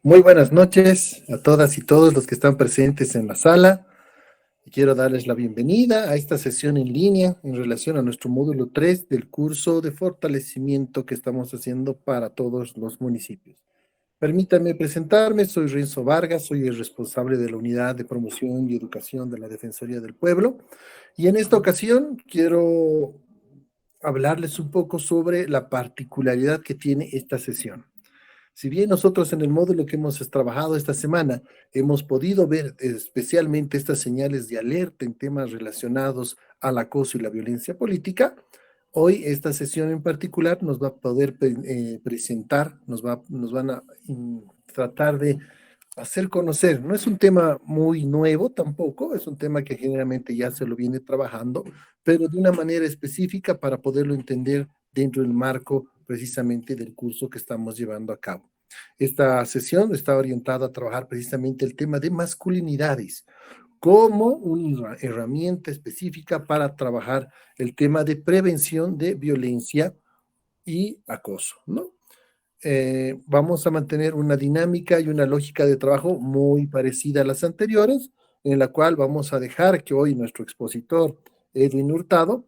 Muy buenas noches a todas y todos los que están presentes en la sala. Y quiero darles la bienvenida a esta sesión en línea en relación a nuestro módulo 3 del curso de fortalecimiento que estamos haciendo para todos los municipios. Permítanme presentarme, soy Renzo Vargas, soy el responsable de la Unidad de Promoción y Educación de la Defensoría del Pueblo. Y en esta ocasión quiero hablarles un poco sobre la particularidad que tiene esta sesión. Si bien nosotros en el módulo que hemos trabajado esta semana hemos podido ver especialmente estas señales de alerta en temas relacionados al acoso y la violencia política, hoy esta sesión en particular nos va a poder presentar, nos van a tratar de hacer conocer. No es un tema muy nuevo tampoco, es un tema que generalmente ya se lo viene trabajando, pero de una manera específica para poderlo entender dentro del marco precisamente del curso que estamos llevando a cabo. Esta sesión está orientada a trabajar precisamente el tema de masculinidades como una herramienta específica para trabajar el tema de prevención de violencia y acoso, ¿no? Vamos a mantener una dinámica y una lógica de trabajo muy parecida a las anteriores, en la cual vamos a dejar que hoy nuestro expositor, Edwin Hurtado,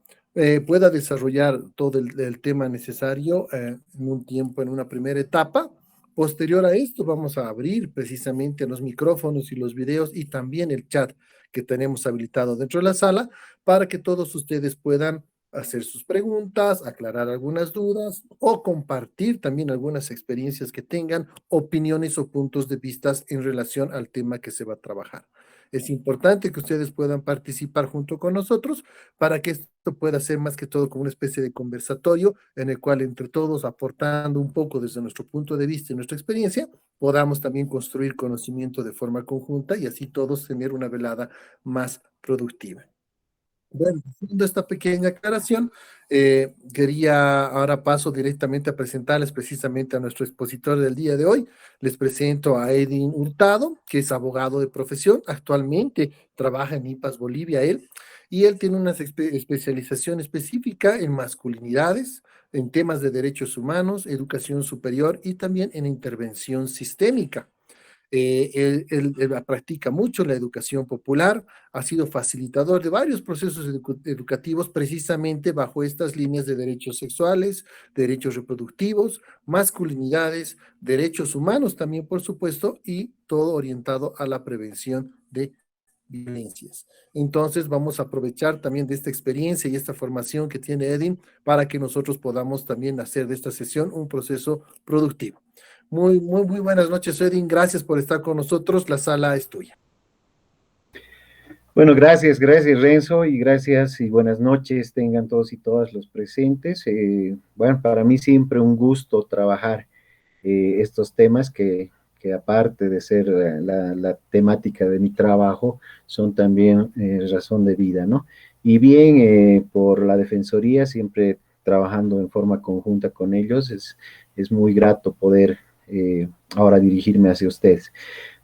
pueda desarrollar todo el tema necesario en un tiempo, en una primera etapa. Posterior a esto, vamos a abrir precisamente los micrófonos y los videos y también el chat que tenemos habilitado dentro de la sala para que todos ustedes puedan hacer sus preguntas, aclarar algunas dudas o compartir también algunas experiencias que tengan, opiniones o puntos de vista en relación al tema que se va a trabajar. Es importante que ustedes puedan participar junto con nosotros para que esto pueda ser más que todo como una especie de conversatorio en el cual entre todos, aportando un poco desde nuestro punto de vista y nuestra experiencia, podamos también construir conocimiento de forma conjunta y así todos tener una velada más productiva. Bueno, haciendo esta pequeña aclaración, quería ahora paso directamente a presentarles precisamente a nuestro expositor del día de hoy. Les presento a Edwin Hurtado, que es abogado de profesión, actualmente trabaja en IPAS Bolivia él, y él tiene una especialización específica en masculinidades, en temas de derechos humanos, educación superior y también en intervención sistémica. Él practica mucho la educación popular, ha sido facilitador de varios procesos educativos precisamente bajo estas líneas de derechos sexuales, derechos reproductivos, masculinidades, derechos humanos también, por supuesto, y todo orientado a la prevención de violencias. Entonces vamos a aprovechar también de esta experiencia y esta formación que tiene Edin para que nosotros podamos también hacer de esta sesión un proceso productivo. Muy buenas noches, Edin. Gracias por estar con nosotros. La sala es tuya. Bueno, gracias Renzo y gracias y buenas noches tengan todos y todas los presentes. Bueno, para mí siempre un gusto trabajar estos temas que aparte de ser la temática de mi trabajo, son también razón de vida, ¿no? Y bien, por la Defensoría, siempre trabajando en forma conjunta con ellos, es muy grato poder ahora dirigirme hacia ustedes.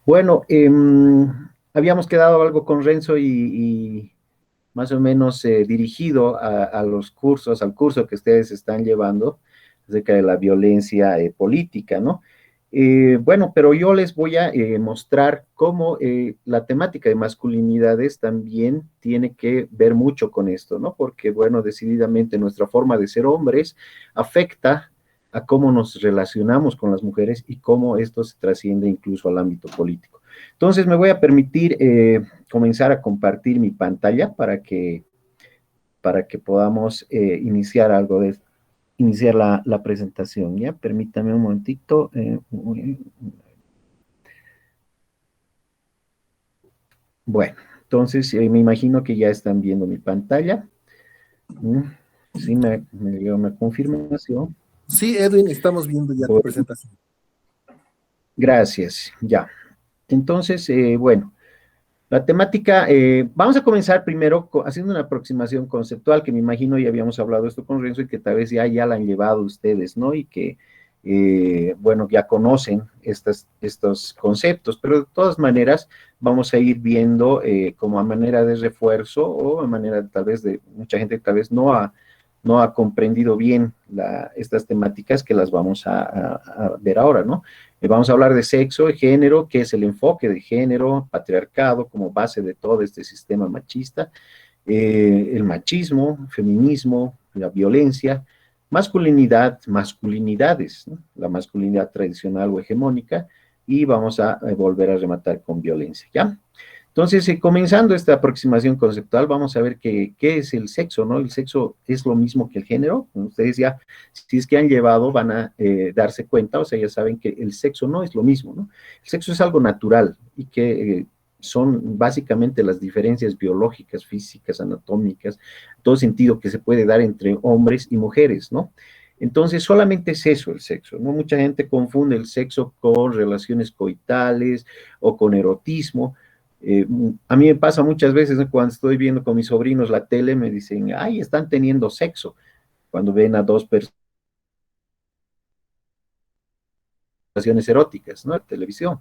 Bueno, habíamos quedado algo con Renzo y más o menos dirigido a los cursos, al curso que ustedes están llevando acerca de la violencia política, ¿no? Bueno, pero yo les voy a mostrar cómo la temática de masculinidades también tiene que ver mucho con esto, ¿no? Porque, bueno, decididamente nuestra forma de ser hombres afecta a cómo nos relacionamos con las mujeres y cómo esto se trasciende incluso al ámbito político. Entonces, me voy a permitir comenzar a compartir mi pantalla para que podamos iniciar algo de iniciar la presentación, ¿ya? Permítame un momentito. Bueno, entonces me imagino que ya están viendo mi pantalla. Sí, me dio una confirmación. Sí, Edwin, estamos viendo ya tu Bueno, presentación. gracias, ya. Entonces, bueno, la temática, vamos a comenzar primero haciendo una aproximación conceptual, que me imagino ya habíamos hablado esto con Renzo y que tal vez ya la han llevado ustedes, ¿no? Y que, bueno, ya conocen estos conceptos, pero de todas maneras vamos a ir viendo como a manera de refuerzo o a manera tal vez de mucha gente tal vez no no ha comprendido bien estas temáticas que las vamos a ver ahora, ¿no? Vamos a hablar de sexo, de género, qué es el enfoque de género, patriarcado como base de todo este sistema machista, el machismo, feminismo, la violencia, masculinidad, masculinidades, ¿no? La masculinidad tradicional o hegemónica, y vamos a volver a rematar con violencia, ¿ya? Entonces, comenzando esta aproximación conceptual, vamos a ver qué es el sexo, ¿no? El sexo es lo mismo que el género. Ustedes ya, si es que han llevado, van a darse cuenta, o sea, ya saben que el sexo no es lo mismo, ¿no? El sexo es algo natural y que son básicamente las diferencias biológicas, físicas, anatómicas, todo sentido que se puede dar entre hombres y mujeres, ¿no? Entonces, solamente es eso el sexo, ¿no? Mucha gente confunde el sexo con relaciones coitales o con erotismo. A mí me pasa muchas veces, ¿no? Cuando estoy viendo con mis sobrinos la tele, me dicen, ay, están teniendo sexo, cuando ven a dos personas eróticas, ¿no? En televisión.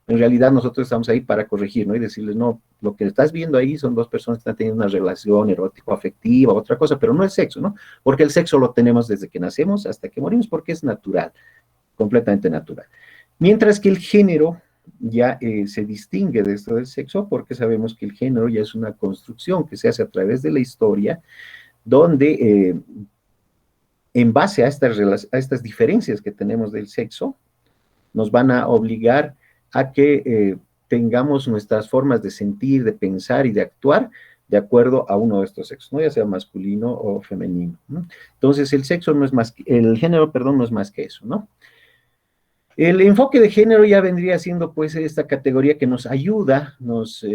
En realidad nosotros estamos ahí para corregir, ¿no? Y decirles, no, lo que estás viendo ahí son dos personas que están teniendo una relación erótico-afectiva, otra cosa, pero no es sexo, ¿no? Porque el sexo lo tenemos desde que nacemos hasta que morimos, porque es natural, completamente natural. Mientras que el género ya se distingue de esto del sexo, porque sabemos que el género ya es una construcción que se hace a través de la historia, donde en base a estas diferencias que tenemos del sexo, nos van a obligar a que tengamos nuestras formas de sentir, de pensar y de actuar de acuerdo a uno de estos sexos, ¿no? Ya sea masculino o femenino, ¿no? Entonces, el sexo no es más, el género, perdón, no es más que eso, ¿no? El enfoque de género ya vendría siendo pues esta categoría que nos ayuda, nos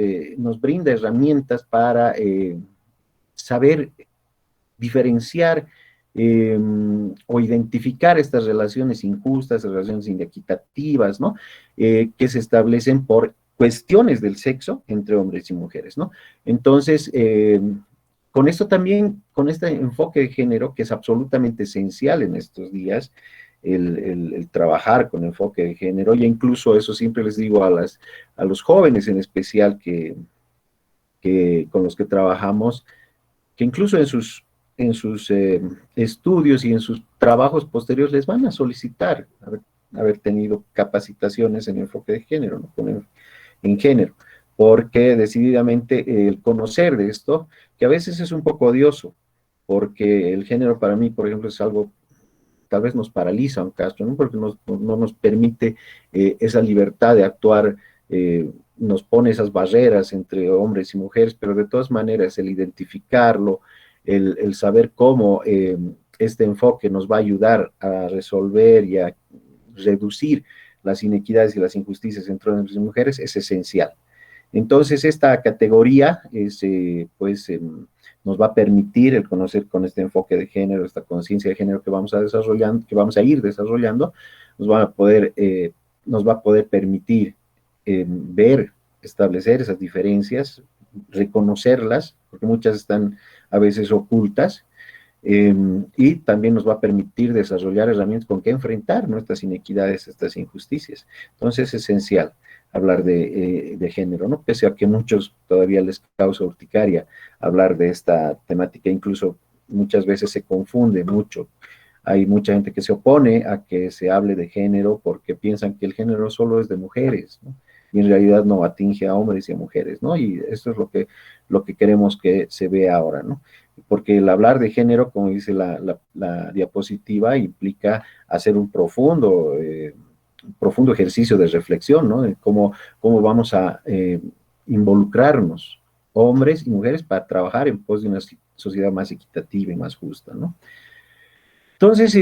brinda herramientas para saber diferenciar o identificar estas relaciones injustas, relaciones inequitativas, ¿no? Que se establecen por cuestiones del sexo entre hombres y mujeres, ¿no? Entonces, con esto también, con este enfoque de género, que es absolutamente esencial en estos días, el trabajar con enfoque de género, y incluso eso siempre les digo a los jóvenes en especial que con los que trabajamos, que incluso en sus estudios y en sus trabajos posteriores les van a solicitar haber tenido capacitaciones en enfoque de género, ¿no? En género, porque decididamente el conocer de esto, que a veces es un poco odioso, porque el género para mí, por ejemplo, es algo tal vez nos paraliza un caso, ¿no? Porque no nos permite esa libertad de actuar, nos pone esas barreras entre hombres y mujeres, pero de todas maneras el identificarlo, el saber cómo este enfoque nos va a ayudar a resolver y a reducir las inequidades y las injusticias entre hombres y mujeres es esencial. Entonces, esta categoría es, pues, nos va a permitir el conocer con este enfoque de género, esta conciencia de género que vamos a desarrollando, que vamos a ir desarrollando, nos va a poder permitir ver, establecer esas diferencias, reconocerlas, porque muchas están a veces ocultas, y también nos va a permitir desarrollar herramientas con que enfrentar nuestras inequidades, estas injusticias. Entonces es esencial hablar de género, ¿no? Pese a que muchos todavía les causa urticaria hablar de esta temática, incluso muchas veces se confunde mucho. Hay mucha gente que se opone a que se hable de género porque piensan que el género solo es de mujeres, ¿no? Y en realidad no atinge a hombres y a mujeres, ¿no? Y esto es lo que queremos que se vea ahora, ¿no? Porque el hablar de género, como dice la diapositiva, implica hacer un profundo ejercicio de reflexión, ¿no? De cómo vamos a involucrarnos, hombres y mujeres, para trabajar en pos de una sociedad más equitativa y más justa, ¿no? Entonces,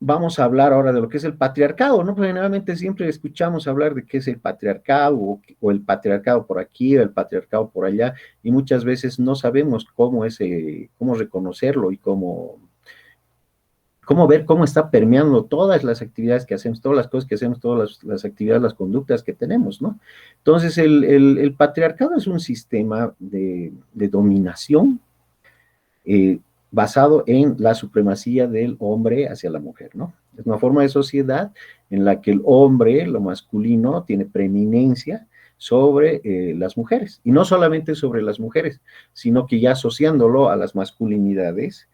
vamos a hablar ahora de lo que es el patriarcado, ¿no? Porque generalmente siempre escuchamos hablar de qué es el patriarcado, o el patriarcado por aquí, o el patriarcado por allá, y muchas veces no sabemos cómo reconocerlo y cómo ver cómo está permeando todas las actividades que hacemos, todas las cosas que hacemos, todas las actividades, las conductas que tenemos, ¿no? Entonces, el patriarcado es un sistema de dominación basado en la supremacía del hombre hacia la mujer, ¿no? Es una forma de sociedad en la que el hombre, lo masculino, tiene preeminencia sobre las mujeres, y no solamente sobre las mujeres, sino que ya asociándolo a las masculinidades,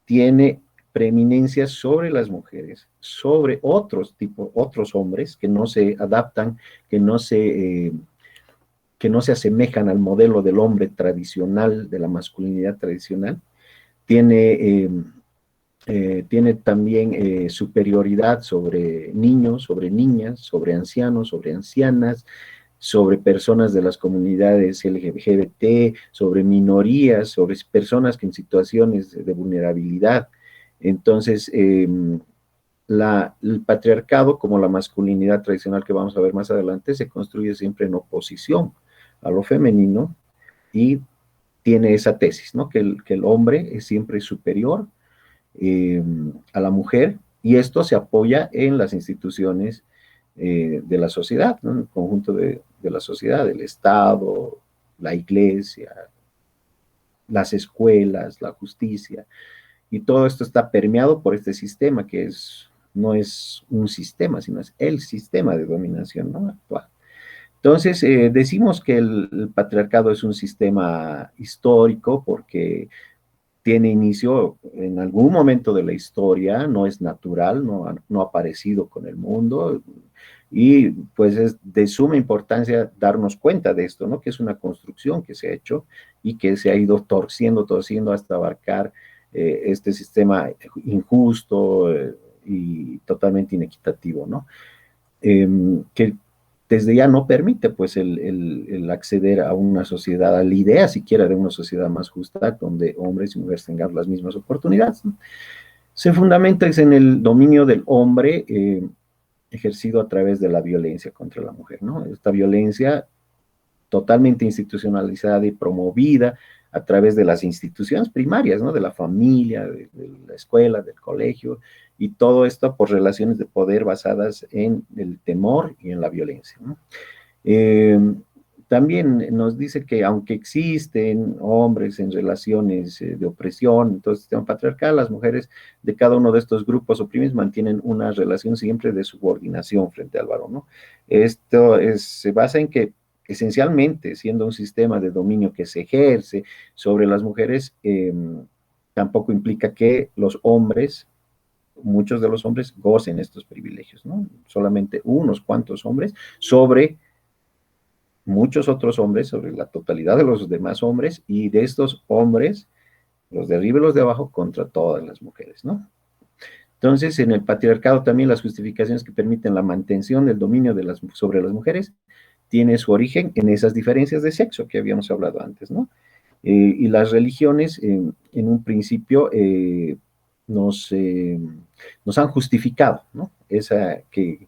tiene preeminencia sobre las mujeres, sobre otros hombres que no se adaptan, que no se, eh, que no se asemejan al modelo del hombre tradicional, de la masculinidad tradicional. Tiene, tiene también superioridad sobre niños, sobre niñas, sobre ancianos, sobre ancianas, sobre personas de las comunidades LGBT, sobre minorías, sobre personas que en situaciones de vulnerabilidad. Entonces, el patriarcado, como la masculinidad tradicional que vamos a ver más adelante, se construye siempre en oposición a lo femenino y tiene esa tesis, ¿no? Que el hombre es siempre superior a la mujer, y esto se apoya en las instituciones de la sociedad, ¿no? El conjunto de la sociedad, el Estado, la iglesia, las escuelas, la justicia, y todo esto está permeado por este sistema que no es un sistema, sino es el sistema de dominación, ¿no? Actual. Entonces, decimos que el patriarcado es un sistema histórico porque tiene inicio en algún momento de la historia, no es natural, no ha aparecido con el mundo, y pues es de suma importancia darnos cuenta de esto, ¿no? Que es una construcción que se ha hecho y que se ha ido torciendo hasta abarcar este sistema injusto y totalmente inequitativo, ¿no? Que desde ya no permite pues el acceder a una sociedad, a la idea siquiera de una sociedad más justa, donde hombres y mujeres tengan las mismas oportunidades, ¿no? Se fundamenta en el dominio del hombre ejercido a través de la violencia contra la mujer, ¿no? Esta violencia totalmente institucionalizada y promovida a través de las instituciones primarias, ¿no? De la familia, de la escuela, del colegio, y todo esto por relaciones de poder basadas en el temor y en la violencia, ¿no? Eh, También nos dice que aunque existen hombres en relaciones de opresión, entonces sistema patriarcal, las mujeres de cada uno de estos grupos oprimidos mantienen una relación siempre de subordinación frente al varón, ¿no? Se basa en que esencialmente, siendo un sistema de dominio que se ejerce sobre las mujeres, tampoco implica que los hombres, muchos de los hombres, gocen estos privilegios, ¿no? Solamente unos cuantos hombres sobre muchos otros hombres, sobre la totalidad de los demás hombres, y de estos hombres, los de arriba y los de abajo, contra todas las mujeres, ¿no? Entonces, en el patriarcado también las justificaciones que permiten la mantención del dominio sobre las mujeres tiene su origen en esas diferencias de sexo que habíamos hablado antes, ¿no? Y las religiones, en un principio, nos han justificado, ¿no? Que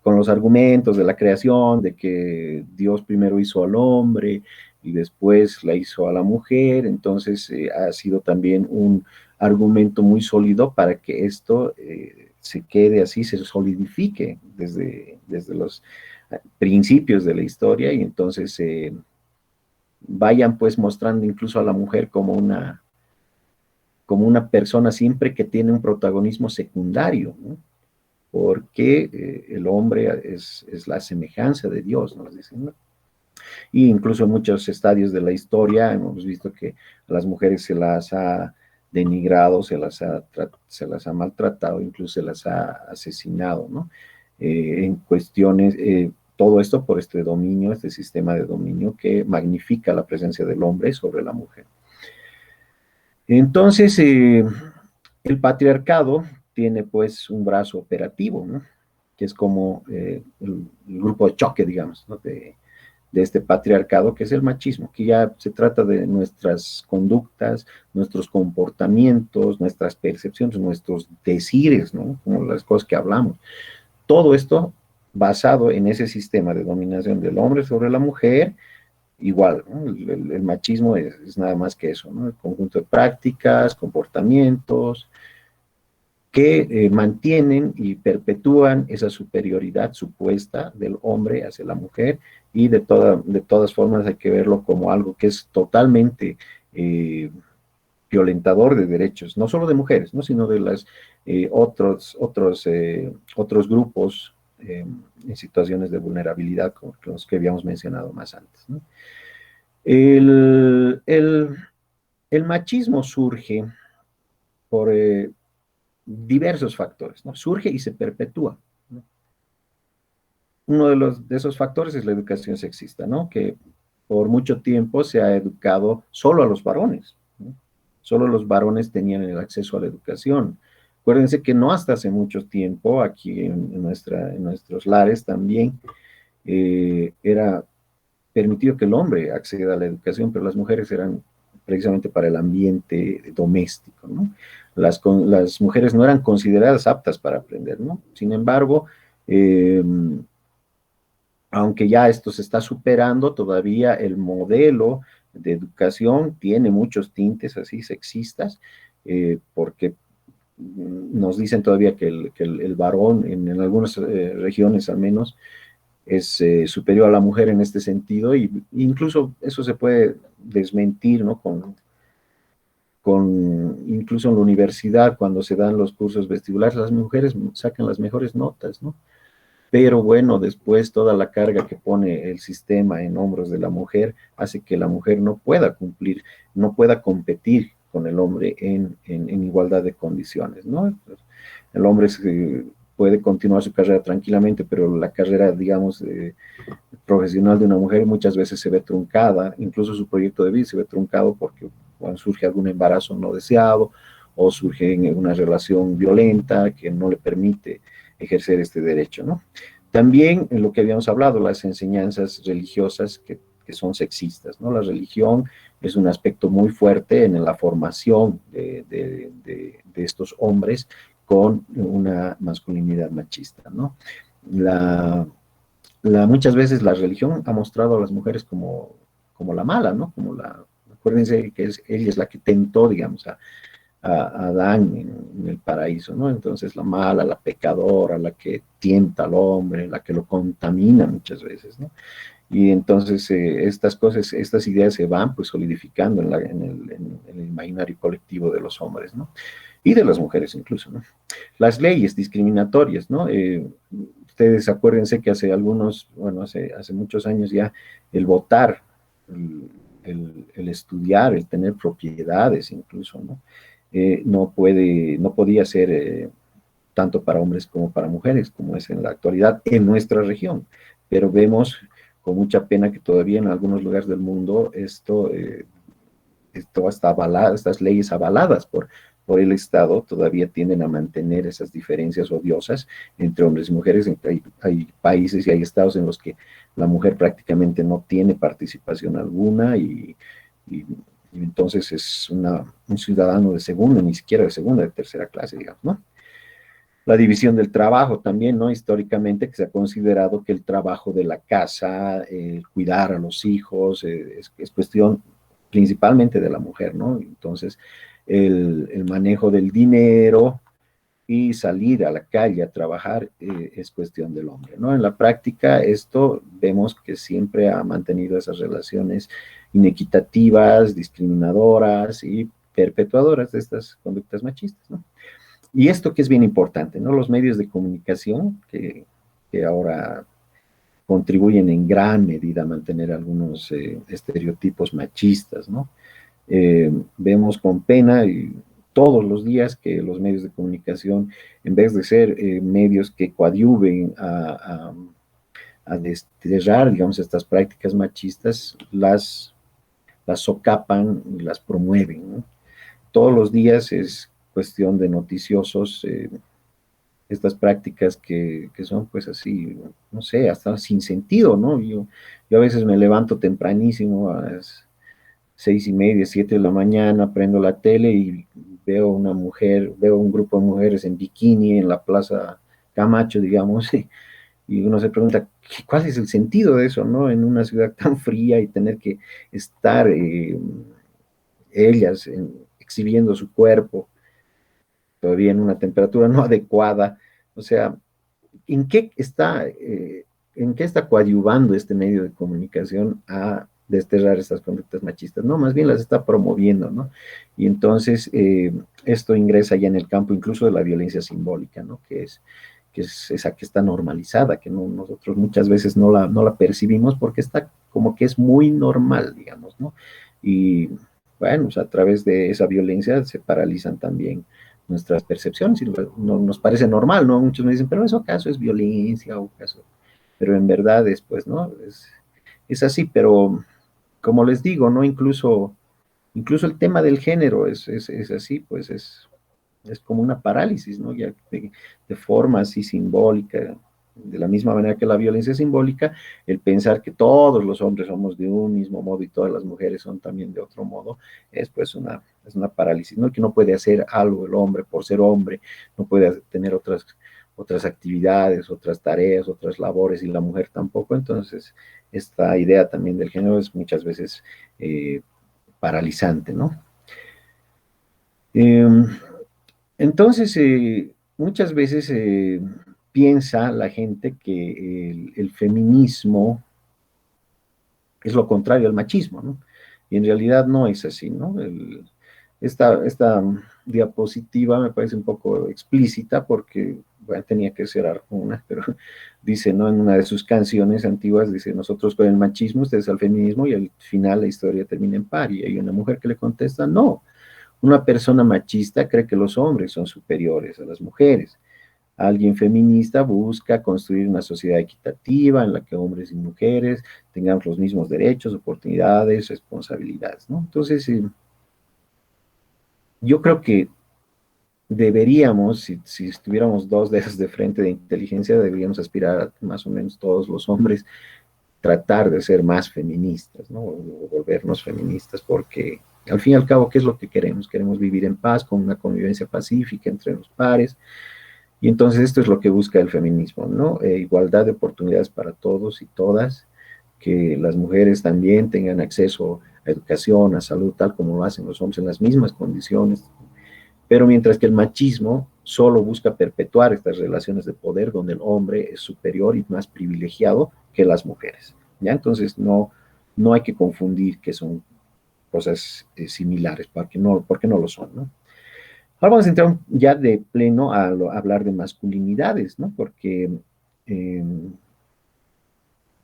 con los argumentos de la creación, de que Dios primero hizo al hombre y después la hizo a la mujer, entonces ha sido también un argumento muy sólido para que esto se quede así, se solidifique desde los principios de la historia, y entonces vayan pues mostrando incluso a la mujer como una persona siempre que tiene un protagonismo secundario, ¿no? Porque el hombre es la semejanza de Dios, nos dicen, ¿no? Y incluso en muchos estadios de la historia hemos visto que a las mujeres se las ha denigrado, se las ha maltratado, incluso se las ha asesinado, ¿no? En cuestiones, todo esto por este dominio, este sistema de dominio que magnifica la presencia del hombre sobre la mujer. Entonces, el patriarcado tiene pues un brazo operativo, ¿no? Que es como el grupo de choque, digamos, ¿no? De este patriarcado, que es el machismo, que ya se trata de nuestras conductas, nuestros comportamientos, nuestras percepciones, nuestros decires, ¿no? Como las cosas que hablamos. Todo esto basado en ese sistema de dominación del hombre sobre la mujer, igual, ¿no? El machismo es nada más que eso, ¿no? El conjunto de prácticas, comportamientos, que mantienen y perpetúan esa superioridad supuesta del hombre hacia la mujer, y de todas formas hay que verlo como algo que es totalmente violentador de derechos, no solo de mujeres, ¿no? Sino de otros grupos en situaciones de vulnerabilidad, como los que habíamos mencionado más antes, ¿no? El, el, el machismo surge por diversos factores, ¿no? Surge y se perpetúa, ¿no? Uno de esos factores es la educación sexista, ¿no? Que por mucho tiempo se ha educado solo a los varones, ¿no? Solo los varones tenían el acceso a la educación. Acuérdense que no hasta hace mucho tiempo, aquí en nuestros lares también, era permitido que el hombre acceda a la educación, pero las mujeres eran precisamente para el ambiente doméstico, ¿no? Las mujeres no eran consideradas aptas para aprender, ¿no? Sin embargo, eh, aunque ya esto se está superando, todavía el modelo de educación tiene muchos tintes así sexistas, porque nos dicen todavía que el varón, en algunas regiones al menos, es superior a la mujer en este sentido, y incluso eso se puede desmentir, ¿no? Incluso en la universidad, cuando se dan los cursos vestibulares, las mujeres sacan las mejores notas, ¿no? Pero bueno, después toda la carga que pone el sistema en hombros de la mujer hace que la mujer no pueda cumplir, no pueda competir con el hombre en igualdad de condiciones, ¿no? El hombre puede continuar su carrera tranquilamente, pero la carrera, digamos, profesional de una mujer muchas veces se ve truncada, incluso su proyecto de vida se ve truncado porque cuando surge algún embarazo no deseado o surge en una relación violenta que no le permite ejercer este derecho, ¿no? También en lo que habíamos hablado, las enseñanzas religiosas que son sexistas, ¿no? La religión es un aspecto muy fuerte en la formación de estos hombres con una masculinidad machista, ¿no? Muchas veces la religión ha mostrado a las mujeres como la mala, ¿no? Acuérdense que ella es la que tentó, digamos, a Adán en el paraíso, ¿no? Entonces la mala, la pecadora, la que tienta al hombre, la que lo contamina muchas veces, ¿no? Y entonces estas cosas, estas ideas se van pues solidificando en el imaginario colectivo de los hombres, ¿no? Y de las mujeres incluso, ¿no? Las leyes discriminatorias, ¿no? Ustedes acuérdense que hace muchos años ya el votar, el estudiar, el tener propiedades incluso, ¿no? No podía ser tanto para hombres como para mujeres, como es en la actualidad en nuestra región. Pero vemos con mucha pena que todavía en algunos lugares del mundo esto está avalado, estas leyes avaladas por el Estado todavía tienden a mantener esas diferencias odiosas entre hombres y mujeres. Hay países y hay estados en los que la mujer prácticamente no tiene participación alguna y entonces es un ciudadano de segunda, ni siquiera de segunda, de tercera clase, digamos, ¿no? La división del trabajo también, ¿no? Históricamente que se ha considerado que el trabajo de la casa, cuidar a los hijos, es cuestión principalmente de la mujer, ¿no? Entonces, el manejo del dinero y salir a la calle a trabajar es cuestión del hombre, ¿no? En la práctica, esto vemos que siempre ha mantenido esas relaciones inequitativas, discriminadoras y perpetuadoras de estas conductas machistas, ¿no? Y esto que es bien importante, ¿no? Los medios de comunicación que ahora contribuyen en gran medida a mantener algunos estereotipos machistas, ¿no? Vemos con pena y todos los días que los medios de comunicación, en vez de ser medios que coadyuven a desterrar, digamos, estas prácticas machistas, las socapan y las promueven, ¿no? Todos los días es cuestión de noticiosos, estas prácticas que son pues así, no sé, hasta sin sentido, ¿no? Yo a veces me levanto tempranísimo a las 6:30, 7 de la mañana, prendo la tele y veo una mujer, veo un grupo de mujeres en bikini en la Plaza Camacho, digamos, y uno se pregunta, ¿cuál es el sentido de eso, no? En una ciudad tan fría y tener que estar ellas exhibiendo su cuerpo todavía en una temperatura no adecuada. O sea, ¿en qué está coadyuvando este medio de comunicación a desterrar estas conductas machistas? No, más bien las está promoviendo, ¿no? Y entonces esto ingresa ya en el campo incluso de la violencia simbólica, ¿no? que es esa que está normalizada, que nosotros muchas veces no la percibimos porque está como que es muy normal, digamos, ¿no? Y bueno, o sea, a través de esa violencia se paralizan también nuestras percepciones y nos parece normal, ¿no? Muchos me dicen, pero eso acaso es violencia o acaso, pero en verdad después, ¿no? Es así, pero como les digo, ¿no? Incluso el tema del género es así, pues es como una parálisis, ¿no? Ya de forma así simbólica, de la misma manera que la violencia es simbólica, el pensar que todos los hombres somos de un mismo modo y todas las mujeres son también de otro modo, es pues es una parálisis, ¿no? Que no puede hacer algo el hombre por ser hombre, no puede tener otras actividades, otras tareas, otras labores y la mujer tampoco, entonces esta idea también del género es muchas veces paralizante, ¿no? Eh, entonces, muchas veces piensa la gente que el feminismo es lo contrario al machismo, ¿no? Y en realidad no es así, ¿no? Esta diapositiva me parece un poco explícita porque, bueno, tenía que ser Arjona, pero dice, ¿no? En una de sus canciones antiguas, dice, nosotros con el machismo, ustedes al feminismo, y al final la historia termina en par, y hay una mujer que le contesta, no, una persona machista cree que los hombres son superiores a las mujeres. Alguien feminista busca construir una sociedad equitativa en la que hombres y mujeres tengamos los mismos derechos, oportunidades, responsabilidades, ¿no? Entonces, yo creo que deberíamos, si estuviéramos dos dedos de frente de inteligencia, deberíamos aspirar a más o menos todos los hombres tratar de ser más feministas, ¿no? O volvernos feministas, porque al fin y al cabo, ¿qué es lo que queremos? Queremos vivir en paz, con una convivencia pacífica entre los pares, y entonces esto es lo que busca el feminismo, ¿no? Igualdad de oportunidades para todos y todas, que las mujeres también tengan acceso a educación, a salud, tal como lo hacen los hombres en las mismas condiciones, pero mientras que el machismo solo busca perpetuar estas relaciones de poder donde el hombre es superior y más privilegiado que las mujeres, ¿ya? Entonces no hay que confundir que son cosas similares, porque no lo son, ¿no? Ahora vamos a entrar ya de pleno a hablar de masculinidades, ¿no? Porque, eh,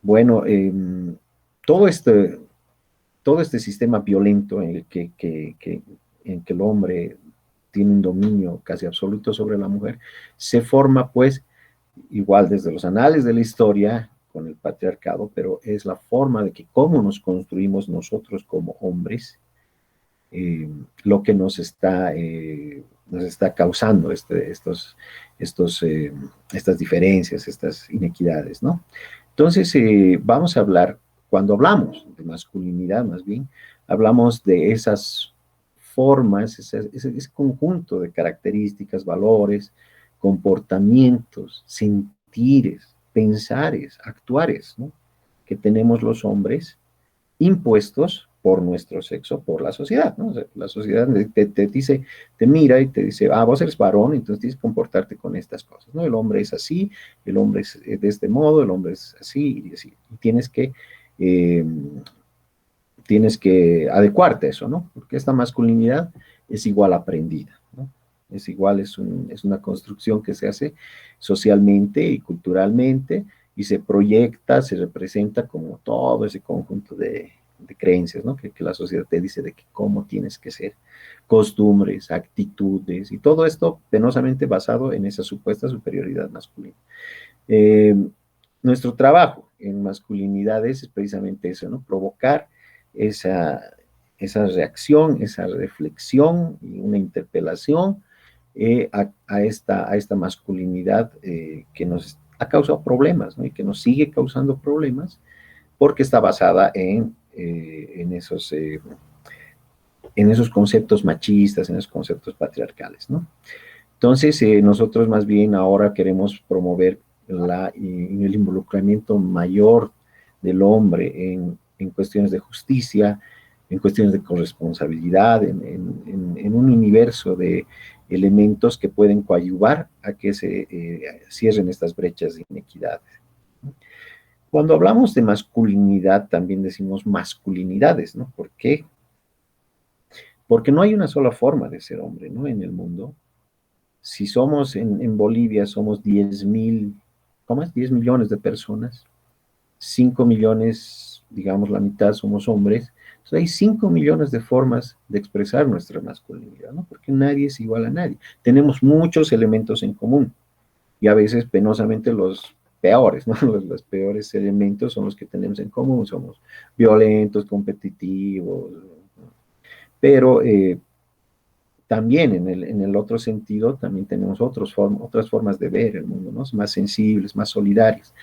bueno, todo este, todo este sistema violento en el en que el hombre tiene un dominio casi absoluto sobre la mujer, se forma pues igual desde los anales de la historia con el patriarcado, pero es la forma de que cómo nos construimos nosotros como hombres, eh, lo que nos está causando estas diferencias, estas inequidades, ¿no? Entonces, vamos a hablar, cuando hablamos de masculinidad más bien, hablamos de esas formas, ese conjunto de características, valores, comportamientos, sentires, pensares, actuares, ¿no? Que tenemos los hombres impuestos por nuestro sexo, por la sociedad, ¿no? O sea, la sociedad te dice, te mira y te dice, vos eres varón, entonces tienes que comportarte con estas cosas, ¿no? El hombre es así, el hombre es de este modo, el hombre es así y así. Y eh, tienes que adecuarte a eso, ¿no? Porque esta masculinidad es igual aprendida, ¿no? Es igual, es una construcción que se hace socialmente y culturalmente y se proyecta, se representa como todo ese conjunto de creencias, ¿no? Que la sociedad te dice de que cómo tienes que ser, costumbres, actitudes y todo esto penosamente basado en esa supuesta superioridad masculina. Eh, Nuestro trabajo en masculinidades es precisamente eso, ¿no? Provocar esa, esa reacción, esa reflexión y una interpelación a esta masculinidad que nos ha causado problemas, ¿no? Y que nos sigue causando problemas porque está basada en esos conceptos machistas, en esos conceptos patriarcales, ¿no? Entonces, nosotros más bien ahora queremos promover el involucramiento mayor del hombre en cuestiones de justicia, en cuestiones de corresponsabilidad, en un universo de elementos que pueden coadyuvar a que se cierren estas brechas de inequidad. Cuando hablamos de masculinidad, también decimos masculinidades, ¿no? ¿Por qué? Porque no hay una sola forma de ser hombre, ¿no? En el mundo. Si somos en Bolivia, somos 10.000, ¿cómo es? 10 millones de personas, 5 millones, digamos la mitad somos hombres, entonces hay 5 millones de formas de expresar nuestra masculinidad, ¿no? Porque nadie es igual a nadie. Tenemos muchos elementos en común y a veces penosamente los peores, ¿no? Los peores elementos son los que tenemos en común, somos violentos, competitivos, pero también en el otro sentido, también tenemos otras formas de ver el mundo, ¿no? Más sensibles, más solidarios,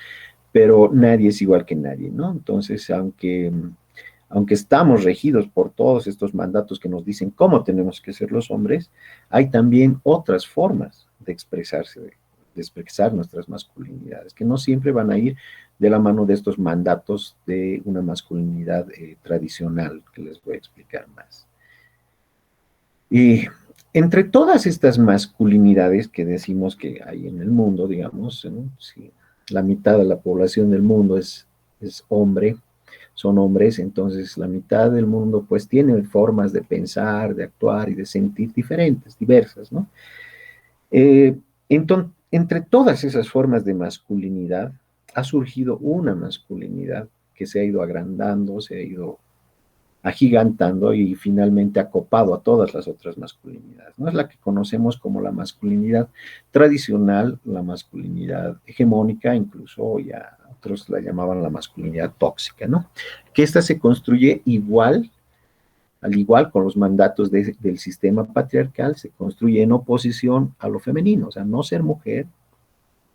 pero nadie es igual que nadie, ¿no? Entonces, aunque estamos regidos por todos estos mandatos que nos dicen cómo tenemos que ser los hombres, hay también otras formas de expresarse, de expresar nuestras masculinidades, que no siempre van a ir de la mano de estos mandatos de una masculinidad tradicional, que les voy a explicar más. Y entre todas estas masculinidades que decimos que hay en el mundo, digamos, ¿no? Si la mitad de la población del mundo es hombre, son hombres, entonces la mitad del mundo pues tiene formas de pensar, de actuar y de sentir diferentes, diversas, ¿no? Entonces, entre todas esas formas de masculinidad ha surgido una masculinidad que se ha ido agrandando, se ha ido agigantando y finalmente acopado a todas las otras masculinidades. No es la que conocemos como la masculinidad tradicional, la masculinidad hegemónica, incluso ya otros la llamaban la masculinidad tóxica, ¿no? Que esta se construye igual, al igual con los mandatos del sistema patriarcal, se construye en oposición a lo femenino, o sea, no ser mujer,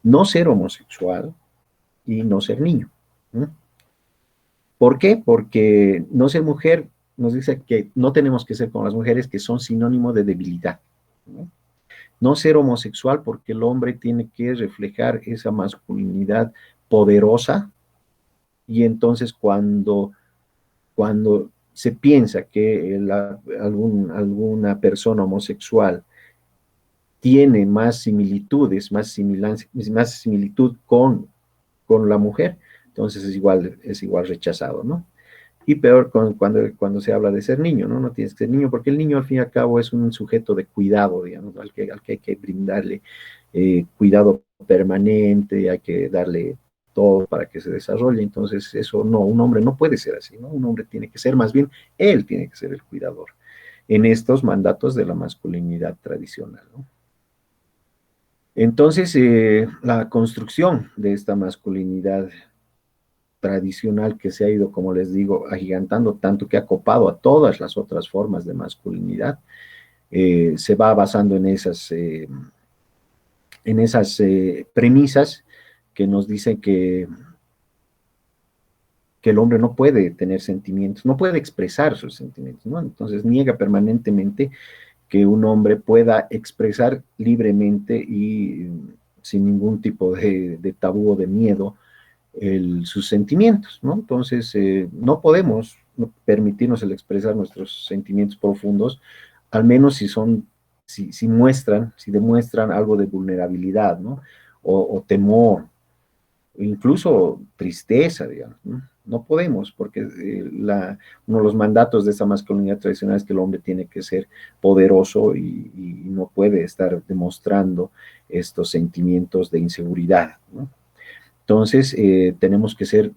no ser homosexual y no ser niño. ¿No? ¿Por qué? Porque no ser mujer nos dice que no tenemos que ser como las mujeres, que son sinónimo de debilidad. ¿No? No ser homosexual porque el hombre tiene que reflejar esa masculinidad poderosa y entonces cuando se piensa que alguna persona homosexual tiene más similitudes, más similitud con la mujer, entonces es igual rechazado, ¿no? Y peor cuando se habla de ser niño, ¿no? No tienes que ser niño, porque el niño al fin y al cabo es un sujeto de cuidado, digamos, al que hay que brindarle cuidado permanente, hay que darle todo para que se desarrolle. Entonces, eso no, un hombre no puede ser así, ¿no? Un hombre tiene que ser, más bien, él tiene que ser el cuidador en estos mandatos de la masculinidad tradicional, ¿no? Entonces, la construcción de esta masculinidad tradicional que se ha ido, como les digo, agigantando tanto que ha copado a todas las otras formas de masculinidad, se va basando en esas premisas que nos dicen que el hombre no puede tener sentimientos, no puede expresar sus sentimientos, ¿no? Entonces niega permanentemente que un hombre pueda expresar libremente y sin ningún tipo de tabú o de miedo sus sentimientos, ¿no? Entonces, no podemos permitirnos el expresar nuestros sentimientos profundos, al menos si demuestran algo de vulnerabilidad, ¿no? O temor, incluso tristeza, digamos, ¿no? No podemos, porque uno de los mandatos de esa masculinidad tradicional es que el hombre tiene que ser poderoso y no puede estar demostrando estos sentimientos de inseguridad, ¿no? Entonces, tenemos que ser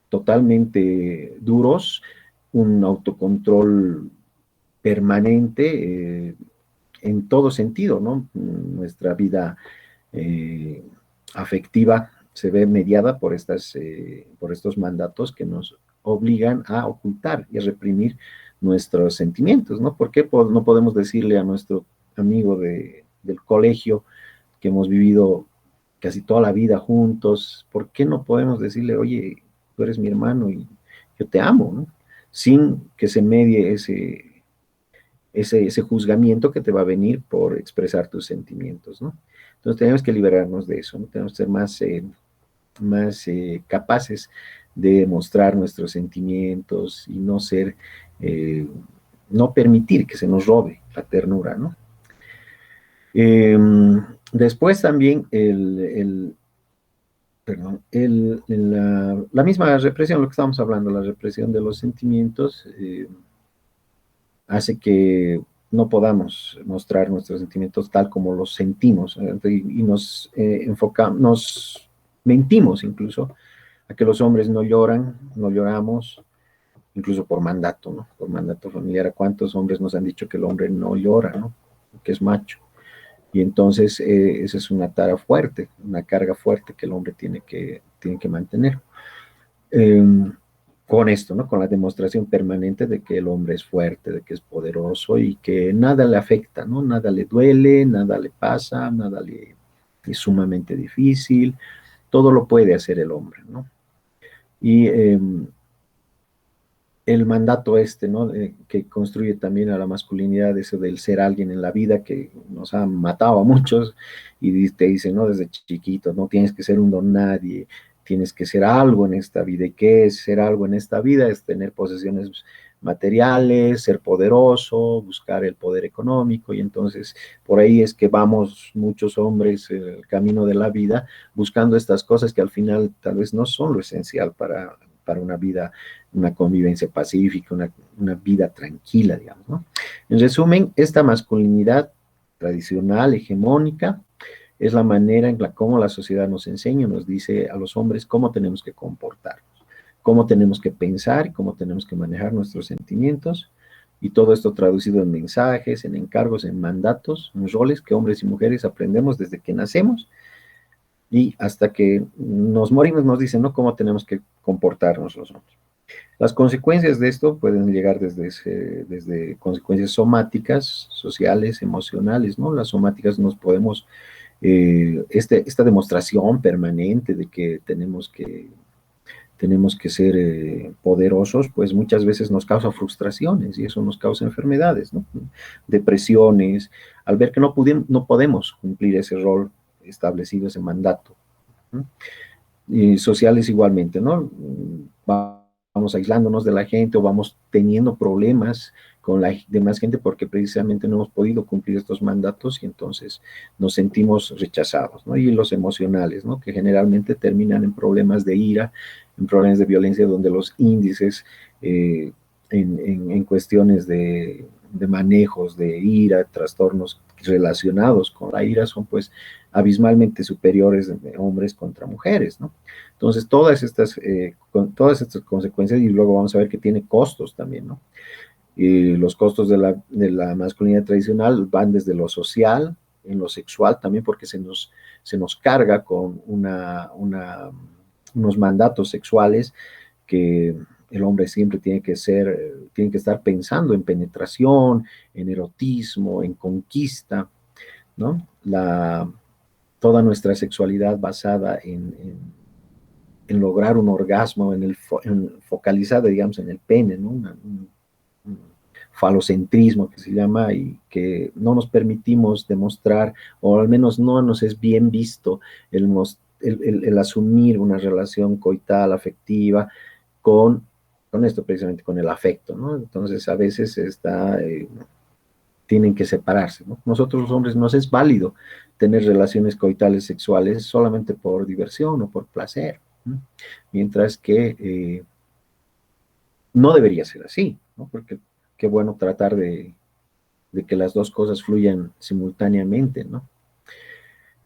totalmente duros, un autocontrol permanente en todo sentido, ¿no? Nuestra vida eh, afectiva se ve mediada por estos mandatos que nos obligan a ocultar y a reprimir nuestros sentimientos, ¿no? ¿Por qué no podemos decirle a nuestro amigo del colegio que hemos vivido casi toda la vida juntos, ¿por qué no podemos decirle, oye, tú eres mi hermano y yo te amo, ¿no? Sin que se medie ese juzgamiento que te va a venir por expresar tus sentimientos, ¿no? Entonces tenemos que liberarnos de eso, ¿no? Tenemos que ser más capaces de mostrar nuestros sentimientos y no permitir que se nos robe la ternura, ¿no? Eh, Después también perdón, la misma represión, lo que estamos hablando, la represión de los sentimientos, hace que no podamos mostrar nuestros sentimientos tal como los sentimos, y nos nos mentimos incluso a que los hombres no lloran, no lloramos, incluso por mandato, ¿no? Por mandato familiar. ¿A cuántos hombres nos han dicho que el hombre no llora, ¿no? Que es macho? Y entonces esa es una tara fuerte, una carga fuerte que el hombre tiene que mantener. Eh, con esto, ¿no? Con la demostración permanente de que el hombre es fuerte, de que es poderoso y que nada le afecta, ¿no? Nada le duele, nada le pasa, nada le es sumamente difícil, todo lo puede hacer el hombre, ¿no? Y el mandato este, ¿no? Que construye también a la masculinidad, eso del ser alguien en la vida, que nos ha matado a muchos, y te dicen, ¿no? Desde chiquito, no tienes que ser un don nadie, tienes que ser algo en esta vida. ¿Y qué es ser algo en esta vida? Es tener posesiones materiales, ser poderoso, buscar el poder económico, y entonces por ahí es que vamos muchos hombres el camino de la vida buscando estas cosas que al final tal vez no son lo esencial para una vida, una convivencia pacífica, una vida tranquila, digamos, ¿no? En resumen, esta masculinidad tradicional, hegemónica, es la manera en la cómo la sociedad nos enseña, nos dice a los hombres cómo tenemos que comportarnos, cómo tenemos que pensar y cómo tenemos que manejar nuestros sentimientos, y todo esto traducido en mensajes, en encargos, en mandatos, en roles que hombres y mujeres aprendemos desde que nacemos y hasta que nos morimos nos dicen, ¿no? Cómo tenemos que comportarnos los hombres. Las consecuencias de esto pueden llegar desde consecuencias somáticas, sociales, emocionales, ¿no? Las somáticas nos podemos, esta demostración permanente de que tenemos que ser poderosos, pues muchas veces nos causa frustraciones y eso nos causa enfermedades, ¿no? Depresiones, al ver que no podemos cumplir ese rol establecido, ese mandato. ¿No? Y sociales igualmente, ¿no? Vamos aislándonos de la gente o vamos teniendo problemas con la demás gente porque precisamente no hemos podido cumplir estos mandatos y entonces nos sentimos rechazados, ¿no? Y los emocionales, ¿no? Que generalmente terminan en problemas de ira, en problemas de violencia, donde los índices en cuestiones de manejos de ira, trastornos relacionados con la ira son pues abismalmente superiores de hombres contra mujeres, ¿no? Entonces, todas estas consecuencias, y luego vamos a ver que tiene costos también, ¿no? Y los costos de la masculinidad tradicional van desde lo social, en lo sexual también, porque se nos carga con unos mandatos sexuales que el hombre siempre tiene que estar pensando en penetración, en erotismo, en conquista, ¿no? Toda nuestra sexualidad basada en lograr un orgasmo, focalizada, digamos, en el pene, ¿no? Un falocentrismo que se llama, y que no nos permitimos demostrar, o al menos no nos es bien visto el asumir una relación coital, afectiva, con, con esto precisamente, con el afecto, ¿no? Entonces a veces tienen que separarse, ¿no? Nosotros los hombres nos es válido tener relaciones coitales sexuales solamente por diversión o por placer, ¿no? Mientras que no debería ser así, ¿no? Porque qué bueno tratar de que las dos cosas fluyan simultáneamente, ¿no?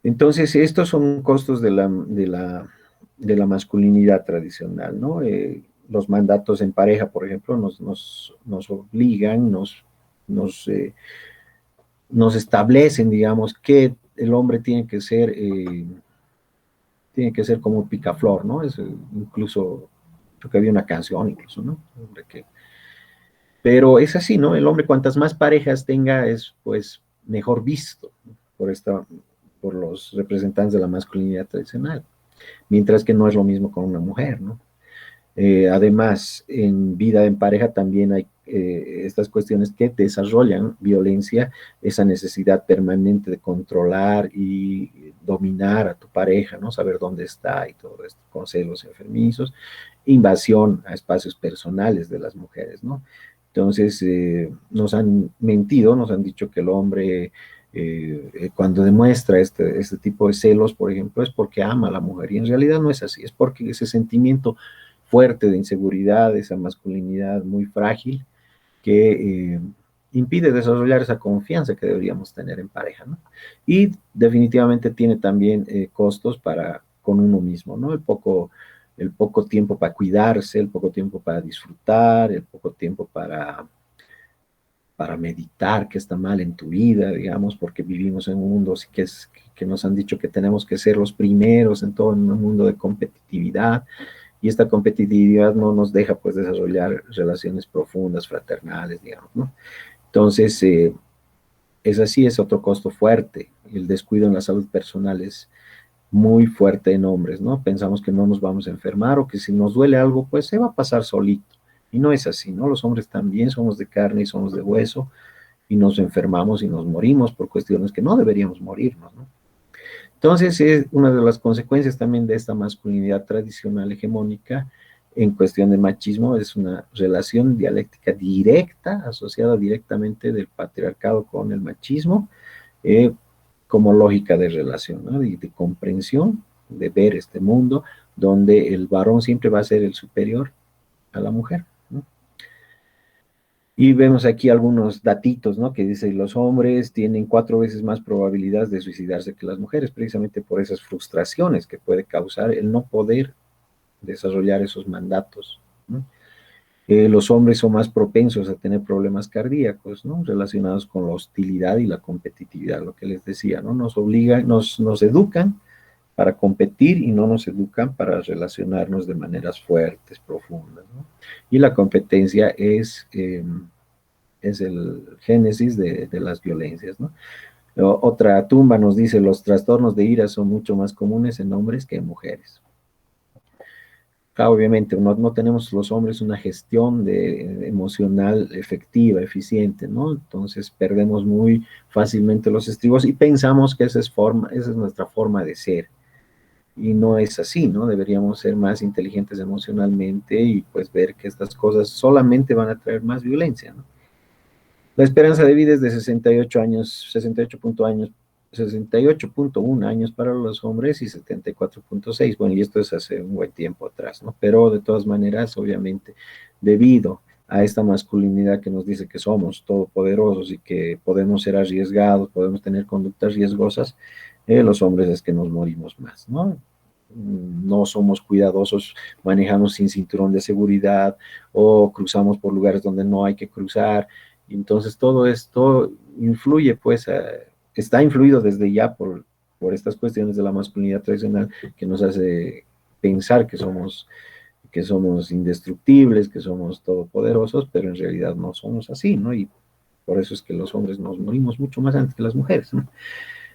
Entonces, estos son costos de la masculinidad tradicional, ¿no? Los mandatos en pareja, por ejemplo, nos obligan, nos establecen, digamos, que el hombre tiene que ser como un picaflor, ¿no? Incluso, creo que había una canción incluso, ¿no? Pero es así, ¿no? El hombre cuantas más parejas tenga es pues mejor visto, ¿no? Por los representantes de la masculinidad tradicional, mientras que no es lo mismo con una mujer, ¿no? Además, en vida en pareja también hay estas cuestiones que desarrollan violencia, esa necesidad permanente de controlar y dominar a tu pareja, ¿no? Saber dónde está y todo esto, con celos enfermizos, invasión a espacios personales de las mujeres, ¿no? Entonces, nos han mentido, nos han dicho que el hombre, cuando demuestra este tipo de celos, por ejemplo, es porque ama a la mujer, y en realidad no es así, es porque ese sentimiento fuerte de inseguridad, esa masculinidad muy frágil que impide desarrollar esa confianza que deberíamos tener en pareja, ¿no? Y definitivamente tiene también costos con uno mismo, ¿no? El poco tiempo para cuidarse, el poco tiempo para disfrutar, el poco tiempo para meditar que está mal en tu vida, digamos, porque vivimos en un mundo que nos han dicho que tenemos que ser los primeros en todo un mundo de competitividad, y esta competitividad no nos deja pues desarrollar relaciones profundas, fraternales, digamos, ¿no? Entonces, es así, es otro costo fuerte. El descuido en la salud personal es muy fuerte en hombres, ¿no? Pensamos que no nos vamos a enfermar o que si nos duele algo, pues se va a pasar solito. Y no es así, ¿no? Los hombres también somos de carne y somos de hueso y nos enfermamos y nos morimos por cuestiones que no deberíamos morirnos, ¿no? Entonces, es una de las consecuencias también de esta masculinidad tradicional hegemónica en cuestión de machismo, es una relación dialéctica directa, asociada directamente del patriarcado con el machismo, eh, como lógica de relación, ¿no? De comprensión, de ver este mundo, donde el varón siempre va a ser el superior a la mujer, ¿no? Y vemos aquí algunos datitos, ¿no? Que dice, los hombres tienen 4 veces más probabilidades de suicidarse que las mujeres, precisamente por esas frustraciones que puede causar el no poder desarrollar esos mandatos, ¿no? Los hombres son más propensos a tener problemas cardíacos, ¿no? Relacionados con la hostilidad y la competitividad, lo que les decía, ¿no? Nos educan para competir y no nos educan para relacionarnos de maneras fuertes, profundas, ¿no? Y la competencia es el génesis de las violencias, ¿no? Otra tumba nos dice, los trastornos de ira son mucho más comunes en hombres que en mujeres. Claro, obviamente, no tenemos los hombres una gestión emocional efectiva, eficiente, ¿no? Entonces perdemos muy fácilmente los estribos y pensamos que esa es nuestra forma de ser. Y no es así, ¿no? Deberíamos ser más inteligentes emocionalmente y pues ver que estas cosas solamente van a traer más violencia, ¿no? La esperanza de vida es de 68 años, 68.1 años para los hombres y 74.6. Bueno, y esto es hace un buen tiempo atrás, ¿no? Pero de todas maneras, obviamente, debido a esta masculinidad que nos dice que somos todopoderosos y que podemos ser arriesgados, podemos tener conductas riesgosas, los hombres es que nos morimos más, ¿no? No somos cuidadosos, manejamos sin cinturón de seguridad o cruzamos por lugares donde no hay que cruzar. Entonces todo esto influye, pues, está influido desde ya por estas cuestiones de la masculinidad tradicional que nos hace pensar que somos indestructibles, que somos todopoderosos, pero en realidad no somos así, ¿no? Y por eso es que los hombres nos morimos mucho más antes que las mujeres, ¿no?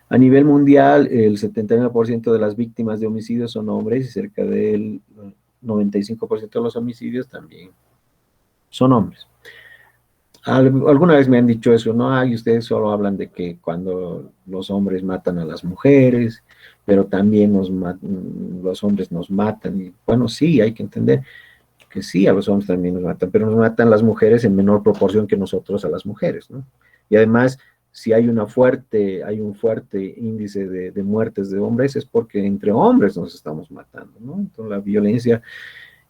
A nivel mundial, el 79% de las víctimas de homicidios son hombres y cerca del 95% de los homicidios también son hombres. Alguna vez me han dicho eso, ¿no? Ay, ustedes solo hablan de que cuando los hombres matan a las mujeres, pero también los hombres nos matan. Y bueno, sí, hay que entender que sí, a los hombres también nos matan, pero nos matan las mujeres en menor proporción que nosotros a las mujeres, ¿no? Y además, si hay hay un fuerte índice de muertes de hombres, es porque entre hombres nos estamos matando, ¿no? Entonces la violencia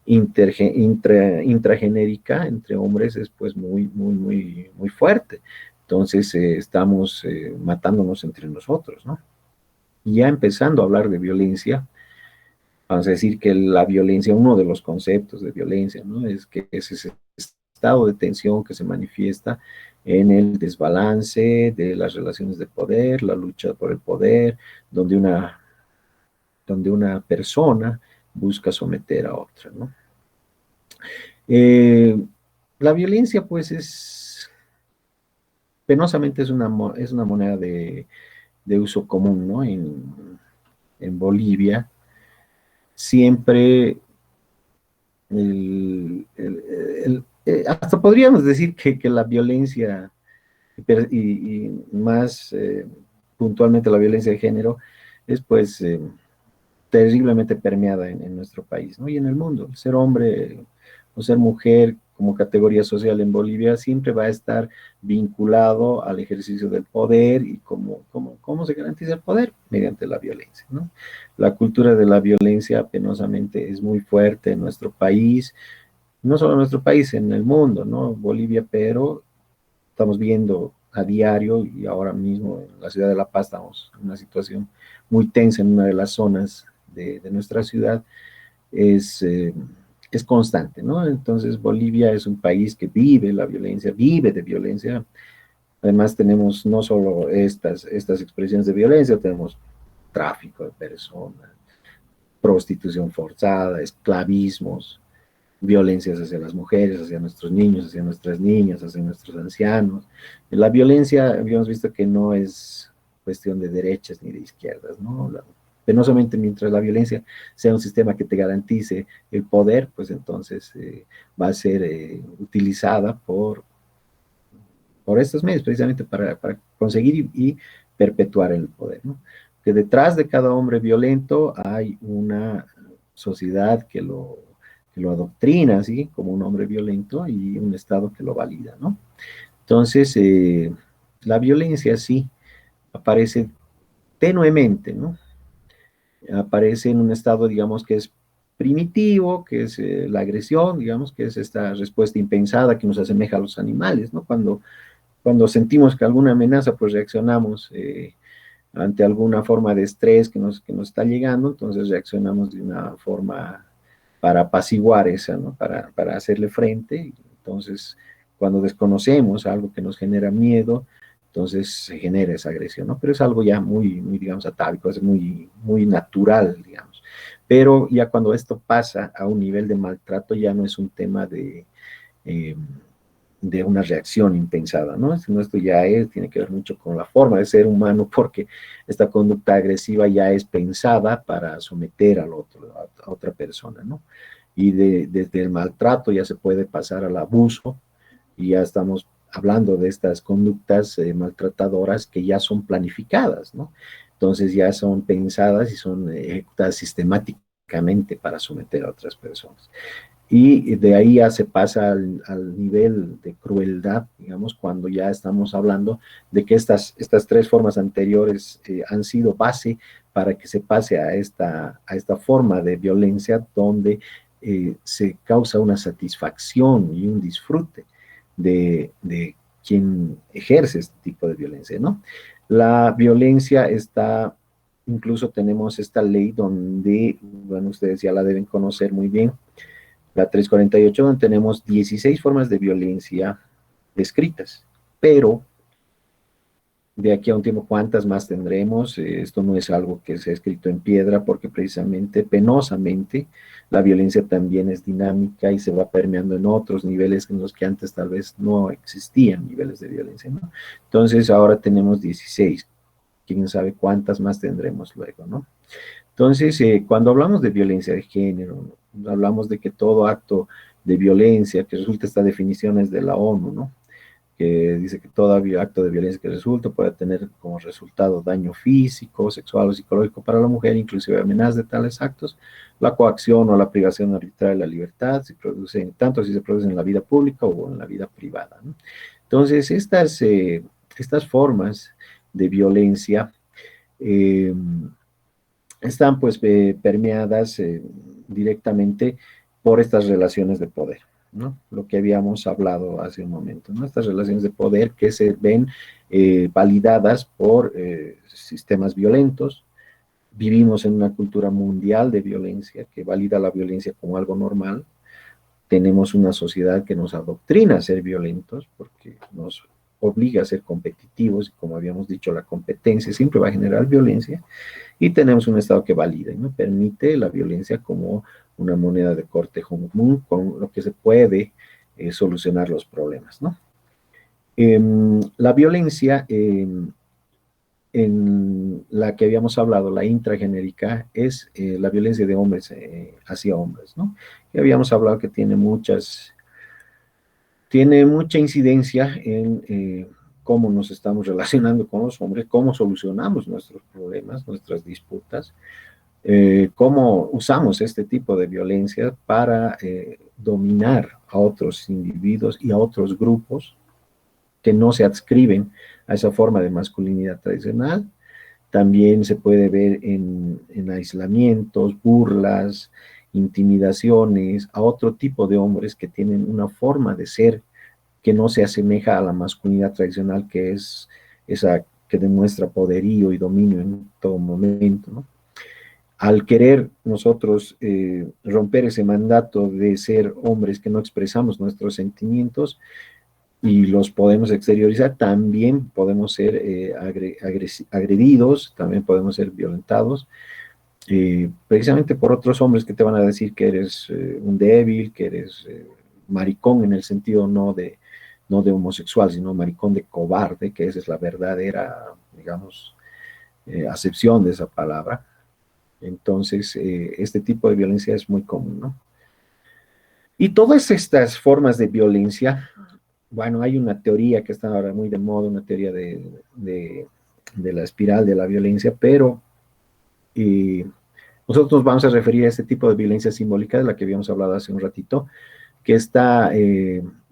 intragenérica entre hombres es pues muy fuerte. Entonces estamos matándonos entre nosotros, ¿no? Y ya empezando a hablar de violencia, vamos a decir que la violencia, uno de los conceptos de violencia, ¿no? Es que es ese estado de tensión que se manifiesta en el desbalance de las relaciones de poder, la lucha por el poder, donde una persona busca someter a otra, ¿no? Eh, la violencia, pues, penosamente es una moneda de uso común, ¿no? En Bolivia, siempre, hasta podríamos decir que la violencia, y más puntualmente la violencia de género, es pues terriblemente permeada en nuestro país, ¿no? Y en el mundo. Ser hombre o ser mujer como categoría social en Bolivia siempre va a estar vinculado al ejercicio del poder y cómo se garantiza el poder mediante la violencia, ¿no? La cultura de la violencia penosamente es muy fuerte en nuestro país, no solo en nuestro país, en el mundo, ¿no? Bolivia, pero estamos viendo a diario, y ahora mismo en la ciudad de La Paz estamos en una situación muy tensa en una de las zonas de nuestra ciudad, es, eh, es constante, ¿no? Entonces Bolivia es un país que vive la violencia, vive de violencia. Además tenemos no solo estas expresiones de violencia, tenemos tráfico de personas, prostitución forzada, esclavismos, violencias hacia las mujeres, hacia nuestros niños, hacia nuestras niñas, hacia nuestros ancianos. La violencia, habíamos visto que no es cuestión de derechas ni de izquierdas, ¿no? Penosamente, mientras la violencia sea un sistema que te garantice el poder, pues entonces va a ser utilizada por estos medios, precisamente para conseguir y perpetuar el poder, ¿no? Que detrás de cada hombre violento hay una sociedad que lo adoctrina, ¿sí? Como un hombre violento y un Estado que lo valida, ¿no? Entonces, la violencia sí aparece tenuemente, ¿no? Aparece en un estado, digamos, que es primitivo, que es la agresión, digamos, que es esta respuesta impensada que nos asemeja a los animales, ¿no? Cuando sentimos que alguna amenaza, pues reaccionamos ante alguna forma de estrés que nos está llegando, entonces reaccionamos de una forma para apaciguar esa, ¿no? Para hacerle frente. Entonces, cuando desconocemos algo que nos genera miedo, entonces se genera esa agresión, ¿no? Pero es algo ya muy digamos, atávico, es muy natural, digamos. Pero ya cuando esto pasa a un nivel de maltrato, ya no es un tema eh, de una reacción impensada, ¿no? Esto ya tiene que ver mucho con la forma de ser humano, porque esta conducta agresiva ya es pensada para someter al otro, a otra persona, ¿no? Y desde el maltrato ya se puede pasar al abuso, y ya estamos hablando de estas conductas maltratadoras que ya son planificadas, ¿no? Entonces ya son pensadas y son ejecutadas sistemáticamente para someter a otras personas. Y de ahí ya se pasa al nivel de crueldad, digamos, cuando ya estamos hablando de que estas tres formas anteriores han sido base para que se pase a esta forma de violencia donde se causa una satisfacción y un disfrute de quien ejerce este tipo de violencia, ¿no? La violencia está, incluso tenemos esta ley donde, bueno, ustedes ya la deben conocer muy bien, la 348, donde tenemos 16 formas de violencia descritas, pero de aquí a un tiempo, ¿cuántas más tendremos? Esto no es algo que se ha escrito en piedra, porque precisamente, penosamente, la violencia también es dinámica y se va permeando en otros niveles en los que antes tal vez no existían niveles de violencia, ¿no? Entonces, ahora tenemos 16. Quién sabe cuántas más tendremos luego, ¿no? Entonces, cuando hablamos de violencia de género, hablamos de que todo acto de violencia, que resulta esta definición es de la ONU, ¿no? Que dice que todo acto de violencia que resulta puede tener como resultado daño físico, sexual o psicológico para la mujer, inclusive amenazas de tales actos, la coacción o la privación arbitraria de la libertad, si producen, tanto si se producen en la vida pública o en la vida privada, ¿no? Entonces, estas formas de violencia eh, están pues permeadas directamente por estas relaciones de poder, ¿no? Lo que habíamos hablado hace un momento, ¿no? Estas relaciones de poder que se ven validadas por sistemas violentos. Vivimos en una cultura mundial de violencia que valida la violencia como algo normal. Tenemos una sociedad que nos adoctrina a ser violentos porque nos obliga a ser competitivos, y como habíamos dicho, la competencia siempre va a generar violencia, y tenemos un Estado que valida y no permite la violencia como una moneda de corte común con lo que se puede solucionar los problemas, ¿no? La violencia en la que habíamos hablado, la intragenérica, es la violencia de hombres hacia hombres, ¿no? Y habíamos hablado que tiene mucha incidencia en cómo nos estamos relacionando con los hombres, cómo solucionamos nuestros problemas, nuestras disputas, cómo usamos este tipo de violencia para dominar a otros individuos y a otros grupos que no se adscriben a esa forma de masculinidad tradicional. También se puede ver en aislamientos, burlas, intimidaciones a otro tipo de hombres que tienen una forma de ser que no se asemeja a la masculinidad tradicional, que es esa que demuestra poderío y dominio en todo momento, ¿no? Al querer nosotros romper ese mandato de ser hombres que no expresamos nuestros sentimientos y los podemos exteriorizar, también podemos ser agredidos, también podemos ser violentados, precisamente por otros hombres que te van a decir que eres un débil, que eres maricón en el sentido no de homosexual, sino maricón de cobarde, que esa es la verdadera, digamos, acepción de esa palabra. Entonces, este tipo de violencia es muy común, ¿no? Y todas estas formas de violencia, bueno, hay una teoría que está ahora muy de moda, una teoría de la espiral de la violencia, pero nosotros nos vamos a referir a este tipo de violencia simbólica de la que habíamos hablado hace un ratito, que está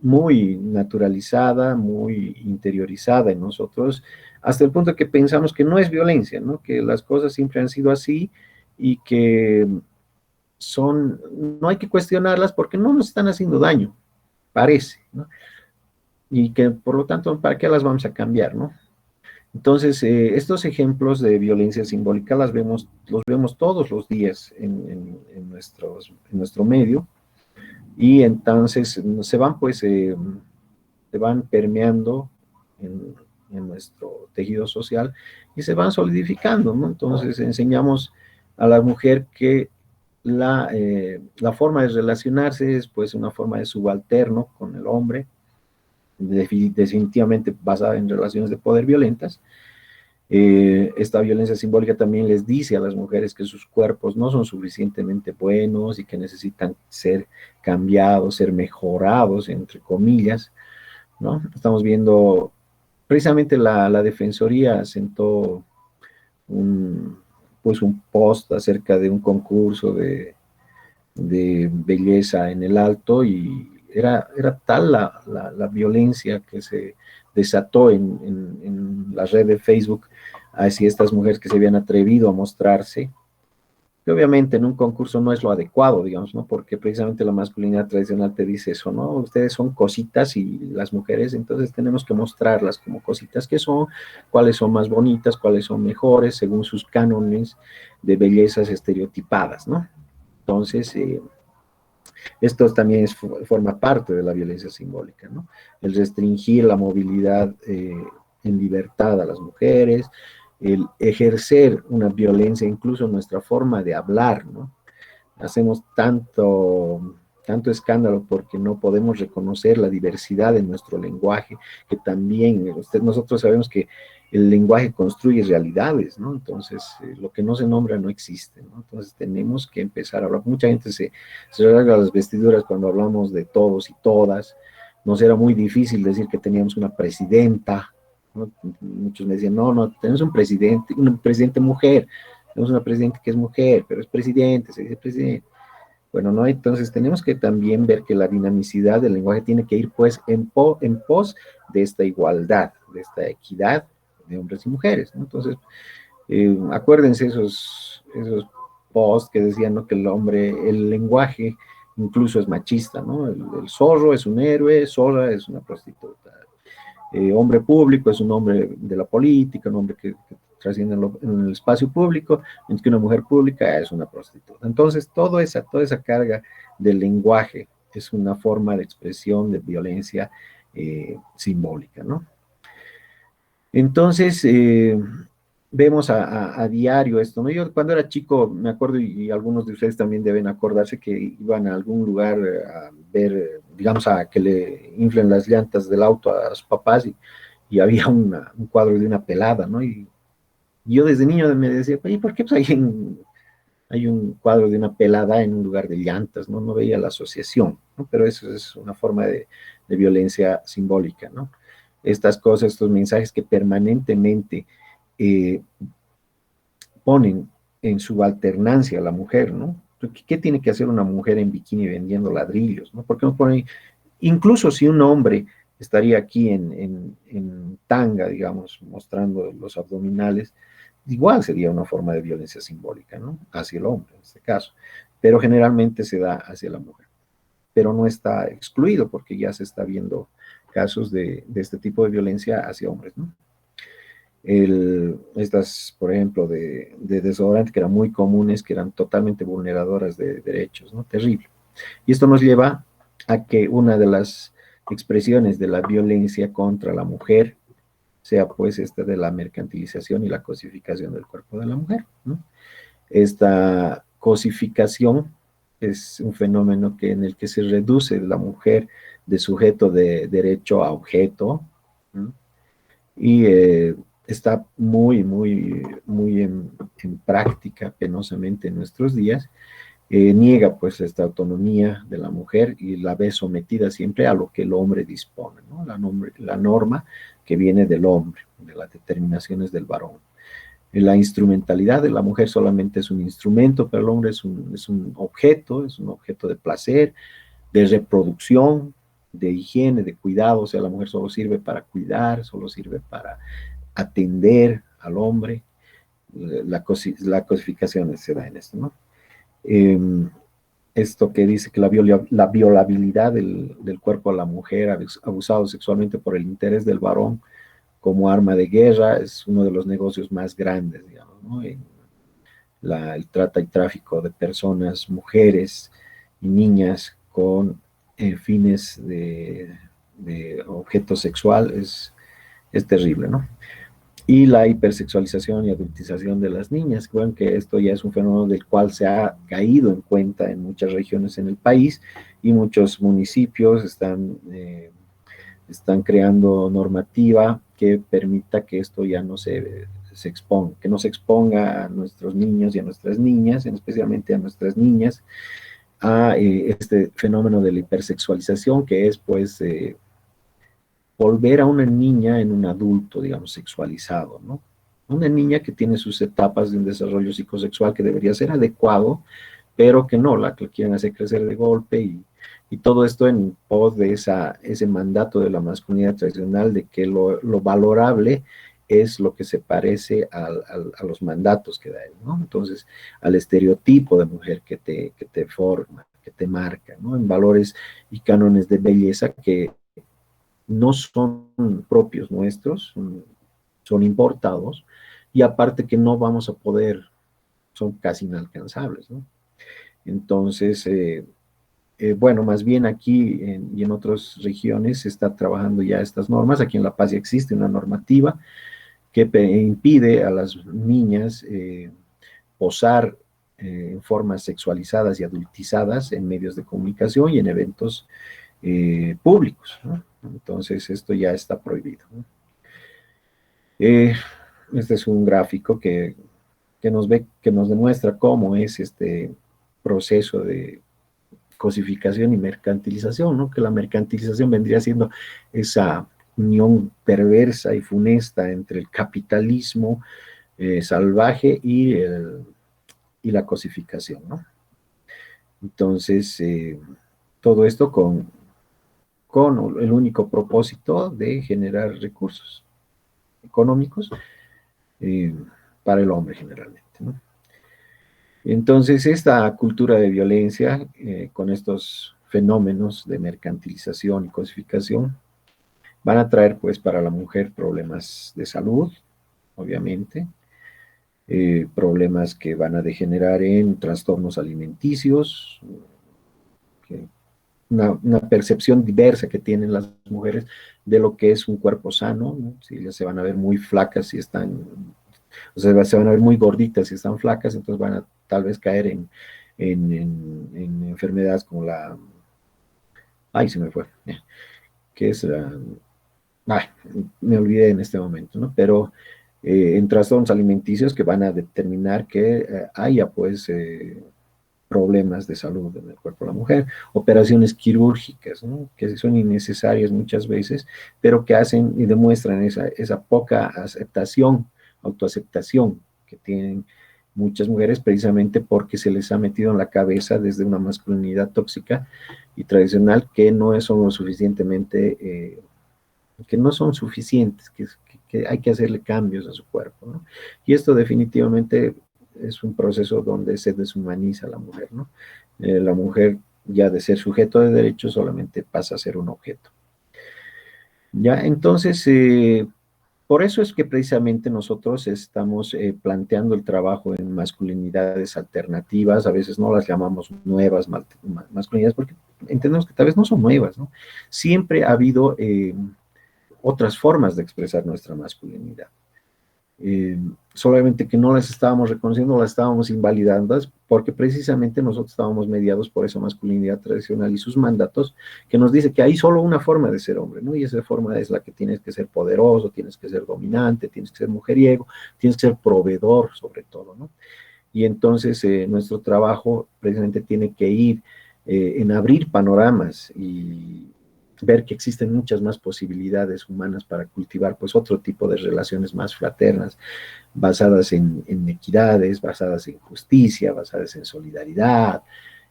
muy naturalizada, muy interiorizada en nosotros, hasta el punto que pensamos que no es violencia, ¿no? Que las cosas siempre han sido así y que no hay que cuestionarlas porque no nos están haciendo daño, parece, ¿no? Y que por lo tanto, ¿para qué las vamos a cambiar, no? Entonces, estos ejemplos de violencia simbólica los vemos todos los días en nuestro medio, y entonces se van permeando en, en nuestro tejido social y se van solidificando, ¿no? Entonces enseñamos a la mujer que la forma de relacionarse es pues una forma de subalterno con el hombre, definitivamente basada en relaciones de poder violentas. Esta violencia simbólica también les dice a las mujeres que sus cuerpos no son suficientemente buenos y que necesitan ser cambiados, ser mejorados, entre comillas, ¿no? Estamos viendo, precisamente la Defensoría asentó un, pues un post acerca de un concurso de belleza en el Alto, y era tal la violencia que se desató en la red de Facebook hacia estas mujeres que se habían atrevido a mostrarse, que obviamente en un concurso no es lo adecuado, digamos, ¿no? Porque precisamente la masculinidad tradicional te dice eso, ¿no? Ustedes son cositas y las mujeres, entonces tenemos que mostrarlas como cositas que son, cuáles son más bonitas, cuáles son mejores, según sus cánones de bellezas estereotipadas, ¿no? Entonces, esto también forma parte de la violencia simbólica, ¿no? El restringir la movilidad en libertad a las mujeres, el ejercer una violencia, incluso en nuestra forma de hablar, ¿no? Hacemos tanto escándalo porque no podemos reconocer la diversidad de nuestro lenguaje, que también nosotros sabemos que el lenguaje construye realidades, ¿no? Entonces, lo que no se nombra no existe, ¿no? Entonces, tenemos que empezar a hablar. Mucha gente se rasga las vestiduras cuando hablamos de todos y todas. Nos era muy difícil decir que teníamos una presidenta, ¿no? Muchos me decían, no, tenemos un presidente mujer, tenemos una presidenta que es mujer, pero es presidente, se dice presidente. Bueno, ¿no? Entonces tenemos que también ver que la dinamicidad del lenguaje tiene que ir pues en pos de esta igualdad, de esta equidad de hombres y mujeres, ¿no? Entonces, acuérdense esos posts que decían, ¿no? Que el lenguaje incluso es machista, ¿no? El zorro es un héroe, zorra es una prostituta. Hombre público es un hombre de la política, un hombre que trasciende en el espacio público, mientras que una mujer pública es una prostituta. Entonces, toda esa carga del lenguaje es una forma de expresión de violencia simbólica, ¿no? Entonces, vemos a diario esto, ¿no? Yo cuando era chico, me acuerdo, y algunos de ustedes también deben acordarse, que iban a algún lugar a ver, digamos, a que le inflen las llantas del auto a sus papás, y había un cuadro de una pelada, ¿no? Y yo desde niño me decía, ¿y por qué pues hay un cuadro de una pelada en un lugar de llantas? ¿No? No veía la asociación, ¿no? Pero eso es una forma de violencia simbólica, ¿no? Estas cosas, estos mensajes que permanentemente eh, ponen en subalternancia a la mujer, ¿no? ¿Qué tiene que hacer una mujer en bikini vendiendo ladrillos, ¿no? ¿Por qué no ponen, incluso si un hombre estaría aquí en tanga, digamos, mostrando los abdominales, igual sería una forma de violencia simbólica, ¿no? Hacia el hombre, en este caso. Pero generalmente se da hacia la mujer. Pero no está excluido porque ya se está viendo casos de este tipo de violencia hacia hombres, ¿no? Estas, por ejemplo, de desodorante que eran muy comunes, que eran totalmente vulneradoras de derechos, ¿no? Terrible. Y esto nos lleva a que una de las expresiones de la violencia contra la mujer sea pues esta de la mercantilización y la cosificación del cuerpo de la mujer, ¿no? Esta cosificación es un fenómeno en el que se reduce la mujer de sujeto de derecho a objeto, ¿no? Y está muy en práctica penosamente en nuestros días. Niega pues esta autonomía de la mujer y la ve sometida siempre a lo que el hombre dispone, ¿no? La norma que viene del hombre, de las determinaciones del varón. La instrumentalidad de la mujer solamente es un instrumento, pero el hombre es un objeto de placer, de reproducción, de higiene, de cuidado. O sea, la mujer solo sirve para cuidar, solo sirve para atender al hombre. La cosificación se da en esto, ¿no? Eh, Esto que dice que la violabilidad del cuerpo de la mujer abusado sexualmente por el interés del varón como arma de guerra es uno de los negocios más grandes, digamos, ¿no? El trata y tráfico de personas, mujeres y niñas con fines de objeto sexual es terrible, ¿no? Y la hipersexualización y adultización de las niñas. Bueno, que esto ya es un fenómeno del cual se ha caído en cuenta en muchas regiones en el país y muchos municipios están creando normativa que permita que esto ya no se exponga, que no se exponga a nuestros niños y a nuestras niñas, especialmente a nuestras niñas, a este fenómeno de la hipersexualización, que es pues volver a una niña en un adulto, digamos, sexualizado, ¿no? Una niña que tiene sus etapas de un desarrollo psicosexual que debería ser adecuado, pero que no, la quieren hacer crecer de golpe y todo esto en pos de ese mandato de la masculinidad tradicional de que lo valorable es lo que se parece a los mandatos que da él, ¿no? Entonces, al estereotipo de mujer que te forma, que te marca, ¿no? En valores y cánones de belleza que no son propios nuestros, son importados, y aparte que no vamos a poder, son casi inalcanzables, ¿no? Entonces, bueno, más bien aquí y en otras regiones se está trabajando ya estas normas. Aquí en La Paz ya existe una normativa que impide a las niñas posar en formas sexualizadas y adultizadas en medios de comunicación y en eventos públicos, ¿no? Entonces, esto ya está prohibido, ¿no? Este es un gráfico que nos demuestra cómo es este proceso de cosificación y mercantilización, ¿no? Que la mercantilización vendría siendo esa unión perversa y funesta entre el capitalismo salvaje y la cosificación, ¿no? Entonces, todo esto con el único propósito de generar recursos económicos eh, para el hombre generalmente, ¿no? Entonces, esta cultura de violencia, con estos fenómenos de mercantilización y cosificación, van a traer, pues, para la mujer problemas de salud, obviamente, problemas que van a degenerar en trastornos alimenticios, una percepción diversa que tienen las mujeres de lo que es un cuerpo sano, ¿no? Si se van a ver muy flacas si están, o sea, se van a ver muy gorditas si están flacas, entonces van a tal vez caer en enfermedades como ay, se me fue, que es ay, me olvidé en este momento, ¿no? Pero en trastornos alimenticios que van a determinar que haya, pues, problemas de salud en el cuerpo de la mujer, operaciones quirúrgicas, ¿no? Que son innecesarias muchas veces, pero que hacen y demuestran esa poca aceptación, autoaceptación que tienen muchas mujeres precisamente porque se les ha metido en la cabeza desde una masculinidad tóxica y tradicional que no son lo suficientemente, que no son suficientes, que hay que hacerle cambios a su cuerpo, ¿no? Y esto definitivamente es un proceso donde se deshumaniza a la mujer, ¿no? La mujer ya de ser sujeto de derechos solamente pasa a ser un objeto. Ya, entonces, por eso es que precisamente nosotros estamos planteando el trabajo en masculinidades alternativas, a veces no las llamamos nuevas masculinidades, porque entendemos que tal vez no son nuevas, ¿no? Siempre ha habido otras formas de expresar nuestra masculinidad. Solamente que no las estábamos reconociendo, las estábamos invalidando, porque precisamente nosotros estábamos mediados por esa masculinidad tradicional y sus mandatos, que nos dice que hay solo una forma de ser hombre, ¿no? Y esa forma es la que tienes que ser poderoso, tienes que ser dominante, tienes que ser mujeriego, tienes que ser proveedor sobre todo, ¿no? Y entonces nuestro trabajo precisamente tiene que ir en abrir panoramas y ver que existen muchas más posibilidades humanas para cultivar pues otro tipo de relaciones más fraternas, basadas en equidades, basadas en justicia, basadas en solidaridad,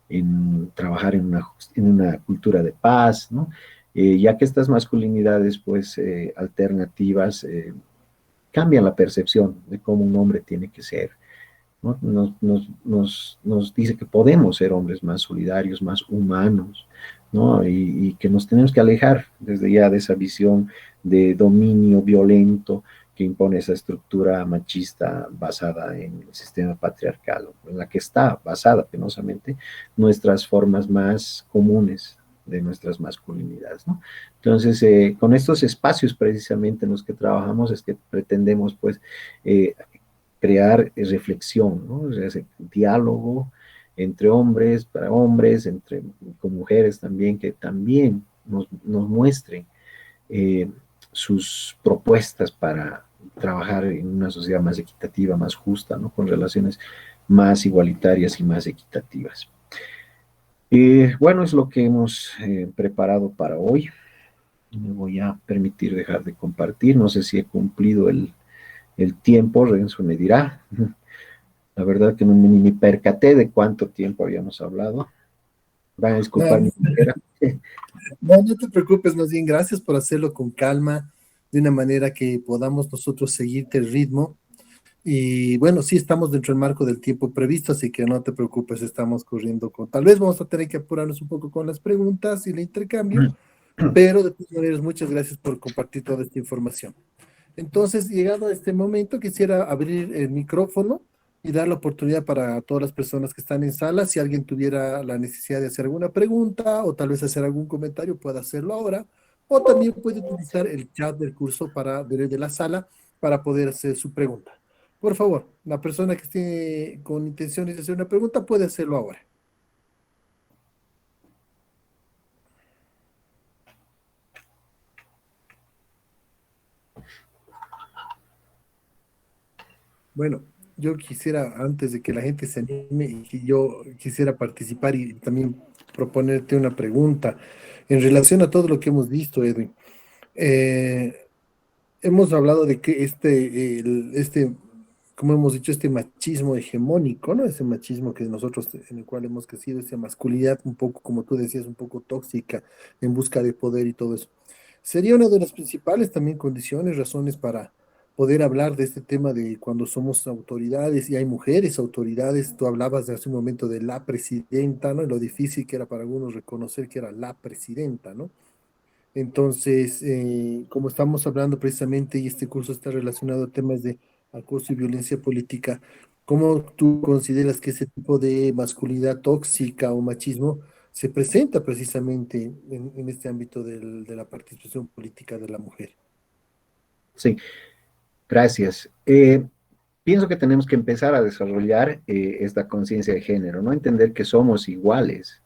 en trabajar en una cultura de paz, ¿no? Ya que estas masculinidades pues alternativas cambian la percepción de cómo un hombre tiene que ser, ¿no? Nos dice que podemos ser hombres más solidarios, más humanos, ¿no? Y que nos tenemos que alejar desde ya de esa visión de dominio violento que impone esa estructura machista basada en el sistema patriarcal, en la que está basada penosamente nuestras formas más comunes de nuestras masculinidades, ¿no? Entonces, con estos espacios precisamente en los que trabajamos es que pretendemos, pues, crear reflexión, ¿no? O sea, ese diálogo entre hombres, para hombres, con mujeres también, que también nos muestren eh, sus propuestas para trabajar en una sociedad más equitativa, más justa, ¿no? Con relaciones más igualitarias y más equitativas. Bueno, es lo que hemos preparado para hoy. Me voy a permitir dejar de compartir. No sé si he cumplido el tiempo, Renzo me dirá. La verdad que ni me percaté de cuánto tiempo habíamos hablado. Van a disculpar No, mi manera. no te preocupes, más bien gracias por hacerlo con calma, de una manera que podamos nosotros seguirte el ritmo. Y bueno, sí estamos dentro del marco del tiempo previsto, así que no te preocupes, estamos corriendo con... Tal vez vamos a tener que apurarnos un poco con las preguntas y el intercambio, pero de todas maneras, muchas gracias por compartir toda esta información. Entonces, llegado a este momento, quisiera abrir el micrófono y dar la oportunidad para todas las personas que están en sala. Si alguien tuviera la necesidad de hacer alguna pregunta o tal vez hacer algún comentario, puede hacerlo ahora. O también puede utilizar el chat del curso de la sala para poder hacer su pregunta. Por favor, la persona que esté con intenciones de hacer una pregunta puede hacerlo ahora. Bueno, yo quisiera, antes de que la gente se anime, y que yo quisiera participar y también proponerte una pregunta en relación a todo lo que hemos visto, Edwin. Eh, Hemos hablado de que como hemos dicho, este machismo hegemónico, ¿no? Ese machismo que nosotros, en el cual hemos crecido, esa masculinidad un poco, como tú decías, un poco tóxica, en busca de poder y todo eso. Sería una de las principales también condiciones, razones para poder hablar de este tema de cuando somos autoridades y hay mujeres autoridades. Tú hablabas de hace un momento de la presidenta, ¿no? Y lo difícil que era para algunos reconocer que era la presidenta, ¿no? Entonces, como estamos hablando precisamente, y este curso está relacionado a temas de acoso y violencia política, ¿cómo tú consideras que ese tipo de masculinidad tóxica o machismo se presenta precisamente en este ámbito de la participación política de la mujer? Sí, gracias. Pienso que tenemos que empezar a desarrollar esta conciencia de género, ¿no? Entender que somos iguales,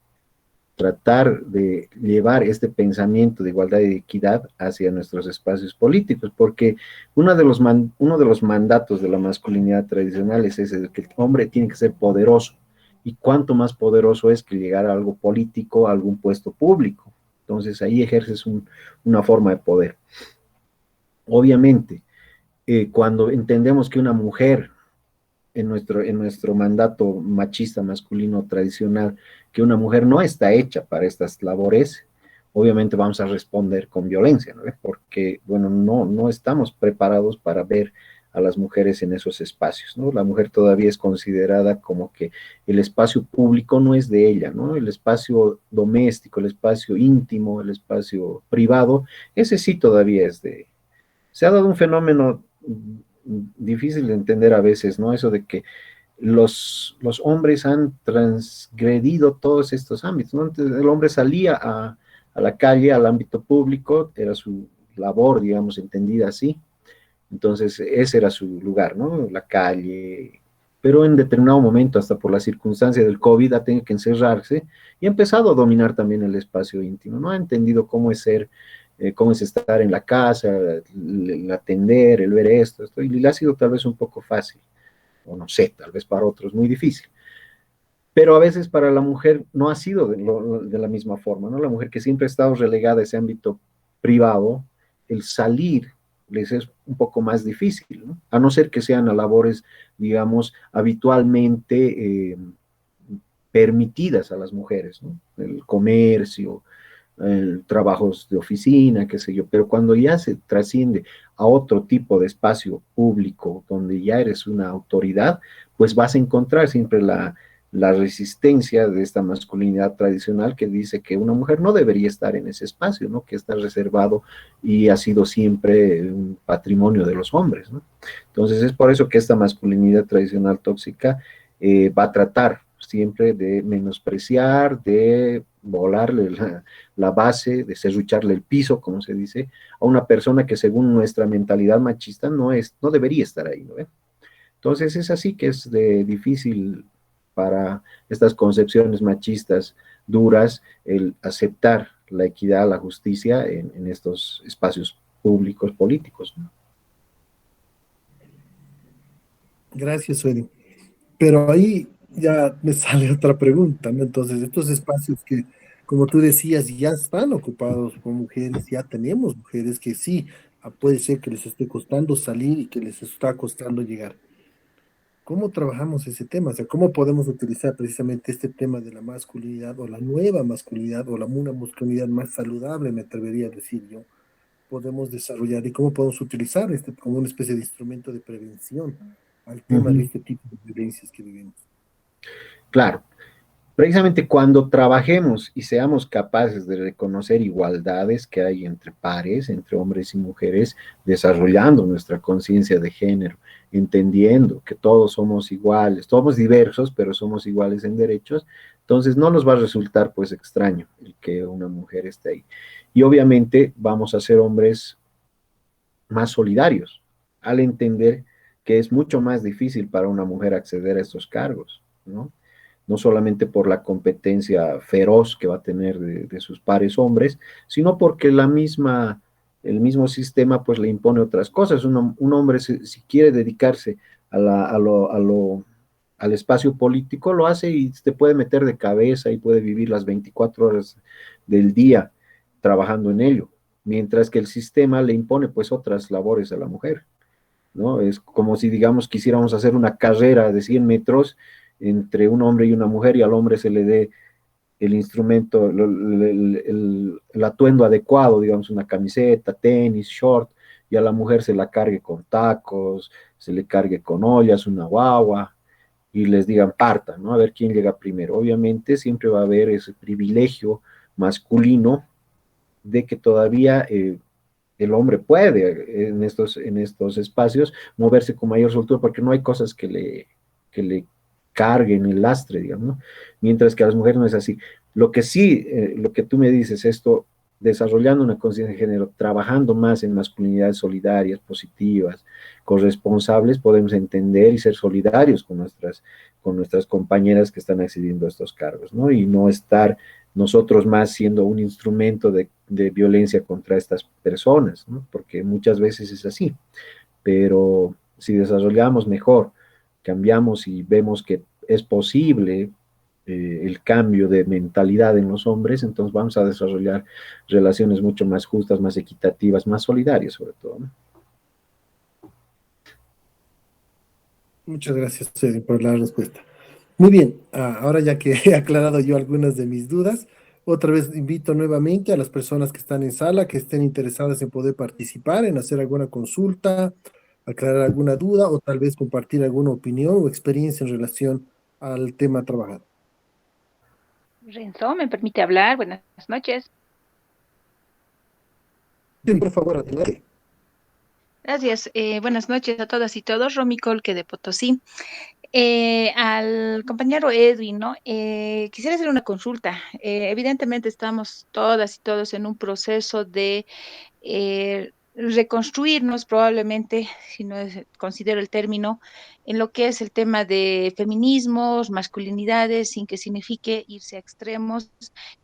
tratar de llevar este pensamiento de igualdad y de equidad hacia nuestros espacios políticos, porque uno de los mandatos de la masculinidad tradicional es ese, de que el hombre tiene que ser poderoso, y cuánto más poderoso es que llegar a algo político, a algún puesto público. Entonces ahí ejerces una forma de poder. Obviamente, cuando entendemos que una mujer en nuestro mandato machista masculino tradicional, que una mujer no está hecha para estas labores, obviamente vamos a responder con violencia, ¿no? Porque, bueno, no estamos preparados para ver a las mujeres en esos espacios, ¿no? La mujer todavía es considerada como que el espacio público no es de ella, ¿no? El espacio doméstico, el espacio íntimo, el espacio privado, ese sí todavía es de... Se ha dado un fenómeno difícil de entender a veces, ¿no? Eso de que los hombres han transgredido todos estos ámbitos, ¿no? Entonces, el hombre salía a la calle, al ámbito público, era su labor, digamos, entendida así. Entonces, ese era su lugar, ¿no? La calle. Pero en determinado momento, hasta por la circunstancia del COVID, ha tenido que encerrarse y ha empezado a dominar también el espacio íntimo, ¿no? Ha entendido cómo es ser, cómo es estar en la casa, el atender, el ver esto, y le ha sido tal vez un poco fácil, o no sé, tal vez para otros muy difícil. Pero a veces para la mujer no ha sido de la misma forma, ¿no? La mujer que siempre ha estado relegada a ese ámbito privado, el salir les es un poco más difícil, ¿no? A no ser que sean a labores, digamos, habitualmente permitidas a las mujeres, ¿no? El comercio, trabajos de oficina, qué sé yo, pero cuando ya se trasciende a otro tipo de espacio público donde ya eres una autoridad, pues vas a encontrar siempre la resistencia de esta masculinidad tradicional que dice que una mujer no debería estar en ese espacio, ¿no? Que está reservado y ha sido siempre un patrimonio de los hombres, ¿no? Entonces es por eso que esta masculinidad tradicional tóxica va a tratar siempre de menospreciar, de volarle la base, de serrucharle el piso, como se dice, a una persona que según nuestra mentalidad machista no debería estar ahí, ¿no? Entonces es así que es difícil para estas concepciones machistas duras el aceptar la equidad, la justicia en estos espacios públicos políticos, ¿no? Gracias, Edwin. Pero ahí ya me sale otra pregunta, ¿no? Entonces, estos espacios que, como tú decías, ya están ocupados por mujeres, ya tenemos mujeres que sí, puede ser que les esté costando salir y que les está costando llegar. ¿Cómo trabajamos ese tema? O sea, ¿cómo podemos utilizar precisamente este tema de la masculinidad o la nueva masculinidad o una masculinidad más saludable, me atrevería a decir yo, podemos desarrollar y cómo podemos utilizar este como una especie de instrumento de prevención al Uh tema de -huh. este tipo de violencias que vivimos? Claro, precisamente cuando trabajemos y seamos capaces de reconocer igualdades que hay entre pares, entre hombres y mujeres, desarrollando nuestra conciencia de género, entendiendo que todos somos iguales, somos diversos, pero somos iguales en derechos, entonces no nos va a resultar pues extraño el que una mujer esté ahí. Y obviamente vamos a ser hombres más solidarios al entender que es mucho más difícil para una mujer acceder a estos cargos, ¿no? No solamente por la competencia feroz que va a tener de sus pares hombres, sino porque el mismo sistema pues le impone otras cosas. Un hombre si quiere dedicarse al espacio político, lo hace y te puede meter de cabeza y puede vivir las 24 horas del día trabajando en ello, mientras que el sistema le impone pues otras labores a la mujer, ¿no? Es como si, digamos, quisiéramos hacer una carrera de 100 metros entre un hombre y una mujer y al hombre se le dé el instrumento, el atuendo adecuado, digamos, una camiseta, tenis, short, y a la mujer se la cargue con tacos, se le cargue con ollas, una guagua, y les digan parta, ¿no? A ver quién llega primero. Obviamente siempre va a haber ese privilegio masculino de que todavía el hombre puede en estos espacios moverse con mayor soltura porque no hay cosas que le carguen el lastre, digamos, ¿no? Mientras que a las mujeres no es así. Lo que sí, lo que tú me dices, esto, desarrollando una conciencia de género, trabajando más en masculinidades solidarias, positivas, corresponsables, podemos entender y ser solidarios con nuestras compañeras que están accediendo a estos cargos, ¿no? Y no estar nosotros más siendo un instrumento de violencia contra estas personas, ¿no? Porque muchas veces es así, pero si desarrollamos mejor, cambiamos y vemos que es posible el cambio de mentalidad en los hombres, entonces vamos a desarrollar relaciones mucho más justas, más equitativas, más solidarias sobre todo, ¿no? Muchas gracias, Edwin, por la respuesta. Muy bien, ahora ya que he aclarado yo algunas de mis dudas, otra vez invito nuevamente a las personas que están en sala, que estén interesadas en poder participar, en hacer alguna consulta, aclarar alguna duda o tal vez compartir alguna opinión o experiencia en relación al tema trabajado. Renzo, ¿me permite hablar? Buenas noches. Bien, por favor, adelante. Gracias. Buenas noches a todas y todos. Romy Colque de Potosí. Al compañero Edwin, ¿no? Quisiera hacer una consulta. Evidentemente estamos todas y todos en un proceso de reconstruirnos probablemente, si no considero el término, en lo que es el tema de feminismos, masculinidades, sin que signifique irse a extremos,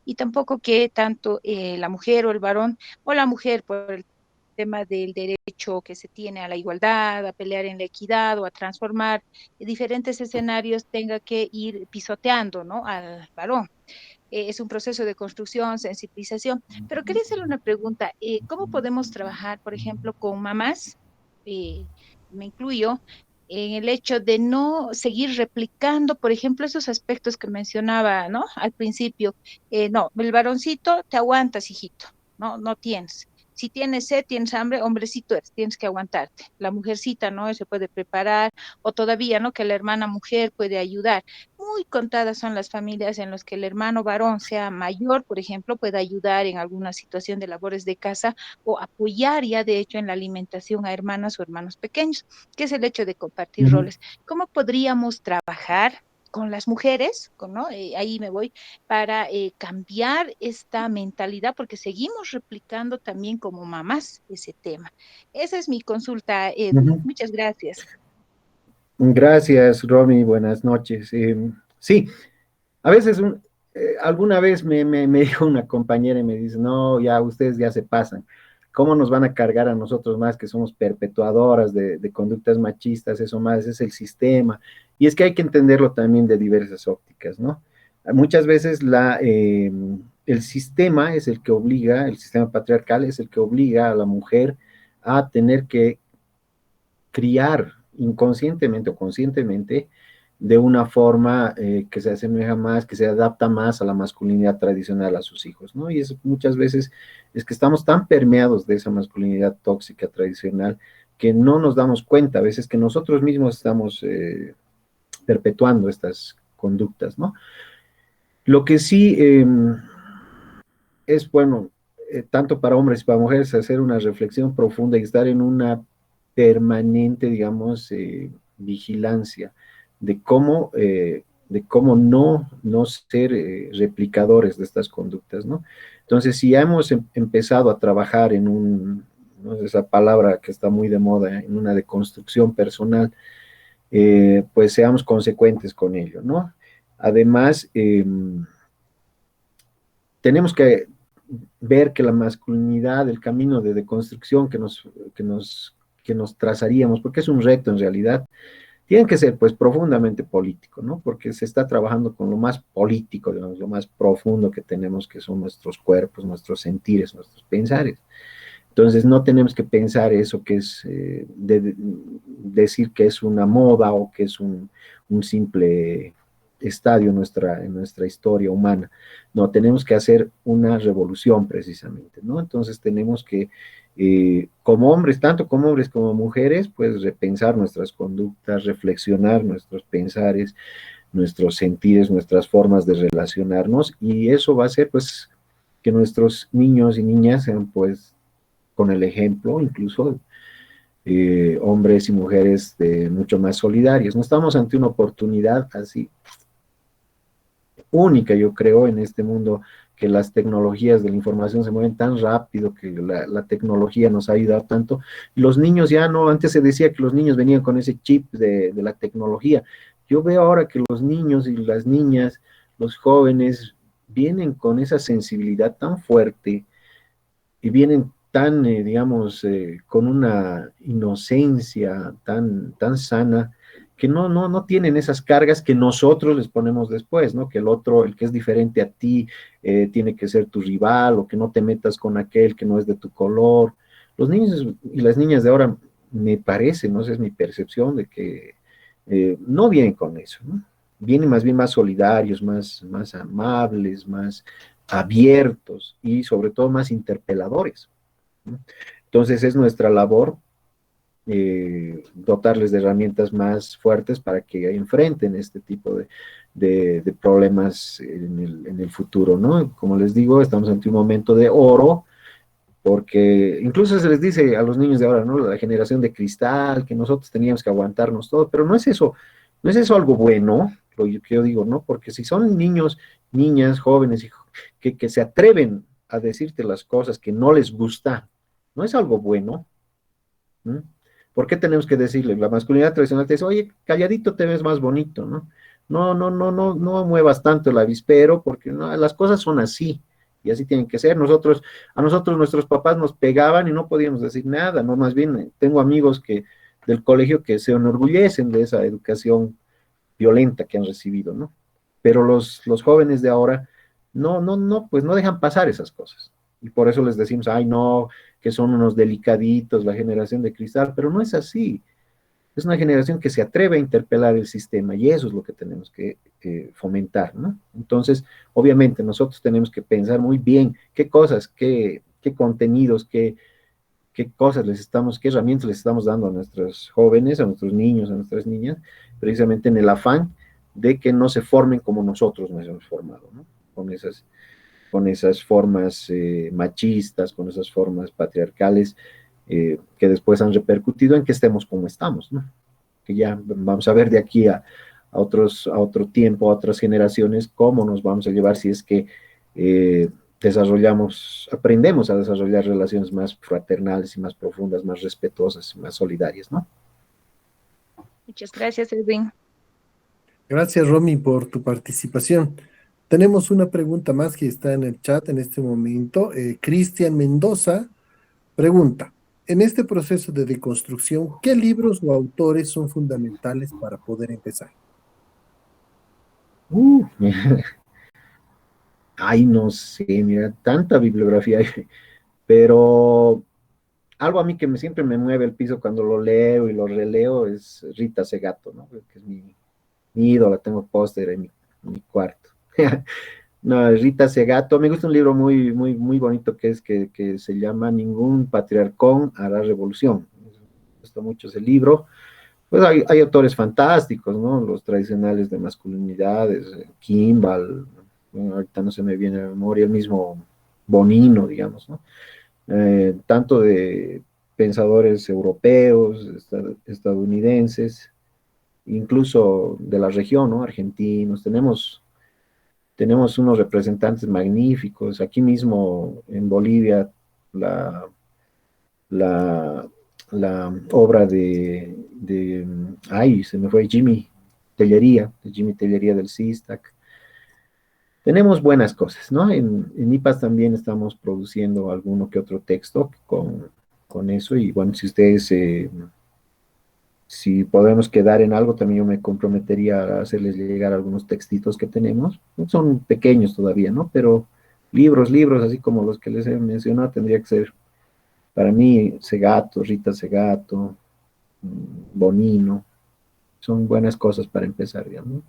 y tampoco que tanto la mujer o el varón o la mujer por el tema del derecho que se tiene a la igualdad, a pelear en la equidad o a transformar diferentes escenarios tenga que ir pisoteando, ¿no? Al varón. Es un proceso de construcción, sensibilización. Pero quería hacerle una pregunta. ¿Cómo podemos trabajar, por ejemplo, con mamás? eh, Me incluyo en el hecho de no seguir replicando, por ejemplo, esos aspectos que mencionaba, ¿no? Al principio. No, el varoncito te aguantas, hijito, no, no tienes. Si tienes sed, tienes hambre, hombrecito eres, tienes que aguantarte. La mujercita, ¿no? Se puede preparar, o todavía, ¿no? Que la hermana mujer puede ayudar. Muy contadas son las familias en las que el hermano varón sea mayor, por ejemplo, pueda ayudar en alguna situación de labores de casa o apoyar ya, de hecho, en la alimentación a hermanas o hermanos pequeños, que es el hecho de compartir Ujú, roles. ¿Cómo podríamos trabajar con las mujeres, ¿no? Ahí me voy, para cambiar esta mentalidad, porque seguimos replicando también como mamás ese tema? Esa es mi consulta, Edwin. ujú. Muchas gracias. Gracias, Romy, buenas noches. Sí, a veces, alguna vez me dijo una compañera y me dice, no, ya ustedes ya se pasan. ¿Cómo nos van a cargar a nosotros más que somos perpetuadoras de conductas machistas? Eso más es el sistema. Y es que hay que entenderlo también de diversas ópticas, ¿no? Muchas veces el sistema es el que obliga, el sistema patriarcal es el que obliga a la mujer a tener que criar inconscientemente o conscientemente de una forma que se asemeja más, que se adapta más a la masculinidad tradicional a sus hijos, ¿no? Y eso muchas veces es que estamos tan permeados de esa masculinidad tóxica tradicional que no nos damos cuenta a veces que nosotros mismos estamos perpetuando estas conductas, ¿no? Lo que sí es bueno, tanto para hombres y para mujeres, hacer una reflexión profunda y estar en una permanente, digamos, vigilancia de cómo no ser replicadores de estas conductas, ¿no? Entonces, si ya hemos empezado a trabajar en ¿no? Esa palabra que está muy de moda, en una deconstrucción personal, pues seamos consecuentes con ello, ¿no? Además, tenemos que ver que la masculinidad, el camino de deconstrucción que nos trazaríamos, porque es un reto en realidad, tiene que ser pues profundamente político, ¿no? Porque se está trabajando con lo más político, digamos, lo más profundo que tenemos, que son nuestros cuerpos, nuestros sentires, nuestros pensares. Entonces no tenemos que pensar eso que es decir que es una moda o que es un simple estadio en nuestra historia humana. No, tenemos que hacer una revolución precisamente, ¿no? Entonces tenemos que, como hombres, tanto como hombres como mujeres, pues repensar nuestras conductas, reflexionar nuestros pensares, nuestros sentires, nuestras formas de relacionarnos, y eso va a hacer pues que nuestros niños y niñas sean pues con el ejemplo, incluso hombres y mujeres mucho más solidarios. No estamos ante una oportunidad así única, yo creo, en este mundo que las tecnologías de la información se mueven tan rápido, que la tecnología nos ha ayudado tanto. Los niños ya no, antes se decía que los niños venían con ese chip de la tecnología. Yo veo ahora que los niños y las niñas, los jóvenes, vienen con esa sensibilidad tan fuerte y vienen tan, digamos, con una inocencia tan sana, que no tienen esas cargas que nosotros les ponemos después, ¿no? Que el otro, el que es diferente a ti, tiene que ser tu rival, o que no te metas con aquel que no es de tu color. Los niños y las niñas de ahora, me parece, no sé, es mi percepción, de que no vienen con eso, ¿no? Vienen más bien más solidarios, más amables, más abiertos y sobre todo más interpeladores, ¿no? Entonces es nuestra labor dotarles de herramientas más fuertes para que enfrenten este tipo de problemas en el futuro, ¿no? Como les digo, estamos ante un momento de oro, porque incluso se les dice a los niños de ahora, ¿no? La generación de cristal, que nosotros teníamos que aguantarnos todo, pero no es eso, no es eso algo bueno, lo que yo digo, ¿no? Porque si son niños, niñas, jóvenes, que se atreven a decirte las cosas que no les gusta, no es algo bueno. ¿Mm? ¿Por qué tenemos que decirle? La masculinidad tradicional te dice, oye, calladito te ves más bonito, ¿no? No muevas tanto el avispero porque no, las cosas son así y así tienen que ser. A nosotros nuestros papás nos pegaban y no podíamos decir nada, ¿no? Más bien tengo amigos del colegio que se enorgullecen de esa educación violenta que han recibido, ¿no? Pero los jóvenes de ahora pues no dejan pasar esas cosas. Y por eso les decimos, ay, no, que son unos delicaditos, la generación de cristal, pero no es así. Es una generación que se atreve a interpelar el sistema y eso es lo que tenemos que fomentar, ¿no? Entonces, obviamente, nosotros tenemos que pensar muy bien qué cosas, qué contenidos, qué cosas qué herramientas les estamos dando a nuestros jóvenes, a nuestros niños, a nuestras niñas, precisamente en el afán de que no se formen como nosotros nos hemos formado, ¿no? Con esas formas machistas, con esas formas patriarcales que después han repercutido en que estemos como estamos, ¿no? Que ya vamos a ver de aquí a otro tiempo, a otras generaciones, cómo nos vamos a llevar si es que aprendemos a desarrollar relaciones más fraternales y más profundas, más respetuosas y más solidarias, ¿no? Muchas gracias, Edwin. Gracias, Romy, por tu participación. Tenemos una pregunta más que está en el chat en este momento. Cristian Mendoza pregunta, en este proceso de deconstrucción, ¿qué libros o autores son fundamentales para poder empezar? Uh, Ay, no sé, mira, tanta bibliografía hay, pero algo a mí que siempre me mueve el piso cuando lo leo y lo releo es Rita Segato, ¿no? Que es mi ídola, tengo póster en mi cuarto. No, Rita Segato, me gusta un libro muy bonito que se llama Ningún patriarcón hará revolución. Me gusta mucho ese libro. Pues hay autores fantásticos, ¿no? Los tradicionales de masculinidades, Kimball, bueno, ahorita no se me viene a la memoria, el mismo Bonino, digamos, ¿no? Tanto de pensadores europeos, estadounidenses, incluso de la región, ¿no? Argentinos, tenemos unos representantes magníficos. Aquí mismo en Bolivia, la, la, la obra ay, se me fue de Jimmy Tellería del Sistac. Tenemos buenas cosas, ¿no? En IPAS también estamos produciendo alguno que otro texto con eso y bueno, si podemos quedar en algo, también yo me comprometería a hacerles llegar algunos textitos que tenemos. Son pequeños todavía, ¿no? Pero libros, así como los que les he mencionado, tendría que ser para mí Segato, Rita Segato, Bonino. Son buenas cosas para empezar, digamos, ¿no?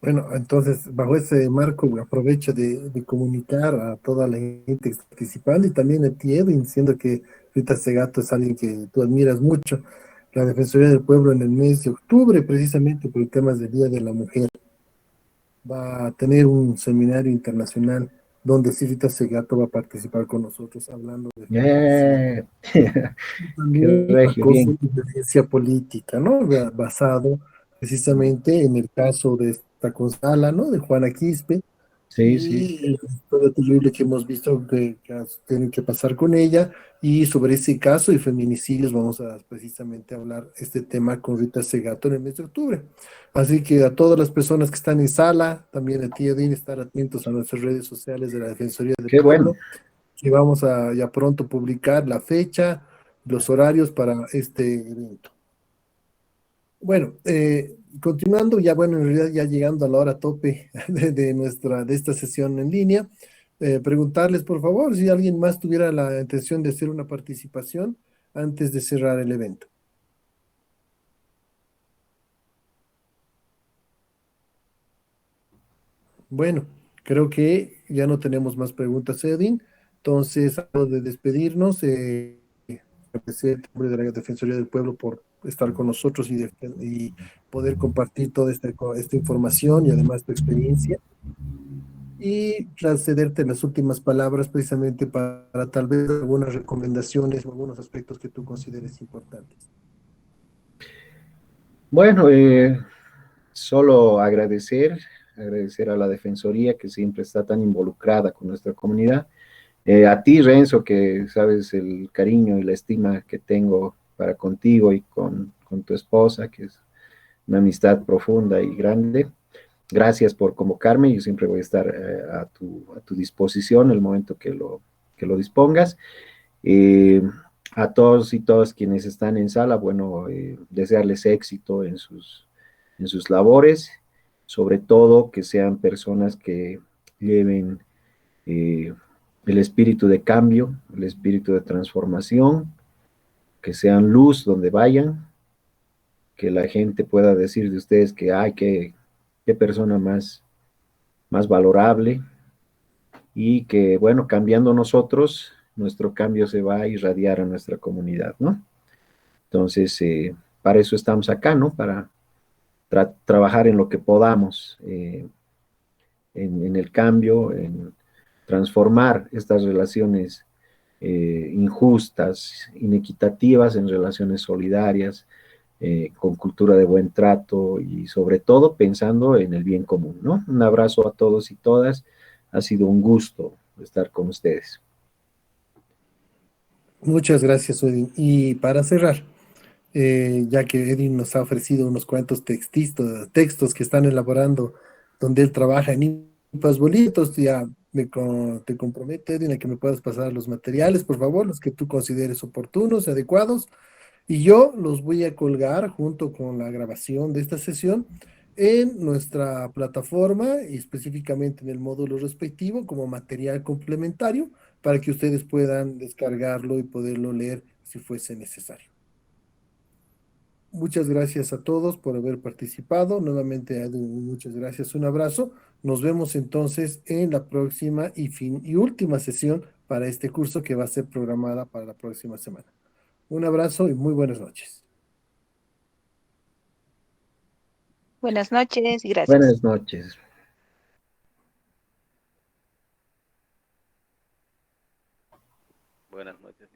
Bueno, entonces, bajo ese marco, aprovecho de comunicar a toda la gente que está participando y también a ti, Edwin, siendo que Rita Segato es alguien que tú admiras mucho. La Defensoría del Pueblo en el mes de octubre, precisamente por temas del Día de la Mujer, va a tener un seminario internacional donde sí Rita Segato va a participar con nosotros hablando de feminicidio. Yeah. Qué También regio, acoso bien. y violencia política, ¿no? Basado precisamente en el caso de esta consala, ¿no? De Juana Quispe Sí, sí. y la historia terrible que hemos visto que tienen que pasar con ella. Y sobre ese caso y feminicidios vamos a precisamente hablar este tema con Rita Segato en el mes de octubre. Así que a todas las personas que están en sala, también a ti, Edwin, estar atentos a nuestras redes sociales de la Defensoría del Qué bueno. Pueblo, que vamos a ya pronto publicar la fecha, los horarios para este evento. Bueno, continuando, ya bueno, en realidad ya llegando a la hora tope de esta sesión en línea, preguntarles por favor si alguien más tuviera la intención de hacer una participación antes de cerrar el evento. Bueno, creo que ya no tenemos más preguntas, Edwin. Entonces, antes de despedirnos, agradecer en nombre de la Defensoría del Pueblo por estar con nosotros y poder compartir toda esta información y además tu experiencia. Y cederte las últimas palabras precisamente para tal vez algunas recomendaciones o algunos aspectos que tú consideres importantes. Bueno, solo agradecer a la Defensoría que siempre está tan involucrada con nuestra comunidad. A ti, Renzo, que sabes el cariño y la estima que tengo para contigo y con tu esposa, que es una amistad profunda y grande. Gracias por convocarme, yo siempre voy a estar a tu disposición el momento que lo dispongas. Eh, a todos y todas quienes están en sala, bueno, desearles éxito en sus labores, sobre todo que sean personas que lleven el espíritu de cambio, el espíritu de transformación, que sean luz donde vayan, que la gente pueda decir de ustedes que, ay, qué persona más valorable, y que, bueno, cambiando nosotros, nuestro cambio se va a irradiar a nuestra comunidad, ¿no? Entonces, para eso estamos acá, ¿no? Para trabajar en lo que podamos, en el cambio, en transformar estas relaciones injustas, inequitativas, en relaciones solidarias, con cultura de buen trato y sobre todo pensando en el bien común, ¿no? Un abrazo a todos y todas. Ha sido un gusto estar con ustedes. Muchas gracias, Edwin. Y para cerrar, ya que Edwin nos ha ofrecido unos cuantos textos que están elaborando donde él trabaja en IPAS bonitos, ya te comprometo, Edwin, a que me puedas pasar los materiales, por favor, los que tú consideres oportunos y adecuados, y yo los voy a colgar junto con la grabación de esta sesión en nuestra plataforma y específicamente en el módulo respectivo como material complementario para que ustedes puedan descargarlo y poderlo leer si fuese necesario. Muchas gracias a todos por haber participado. Nuevamente, Edwin, muchas gracias. Un abrazo. Nos vemos entonces en la próxima y última sesión para este curso que va a ser programada para la próxima semana. Un abrazo y muy buenas noches. Buenas noches y gracias. Buenas noches. Buenas noches.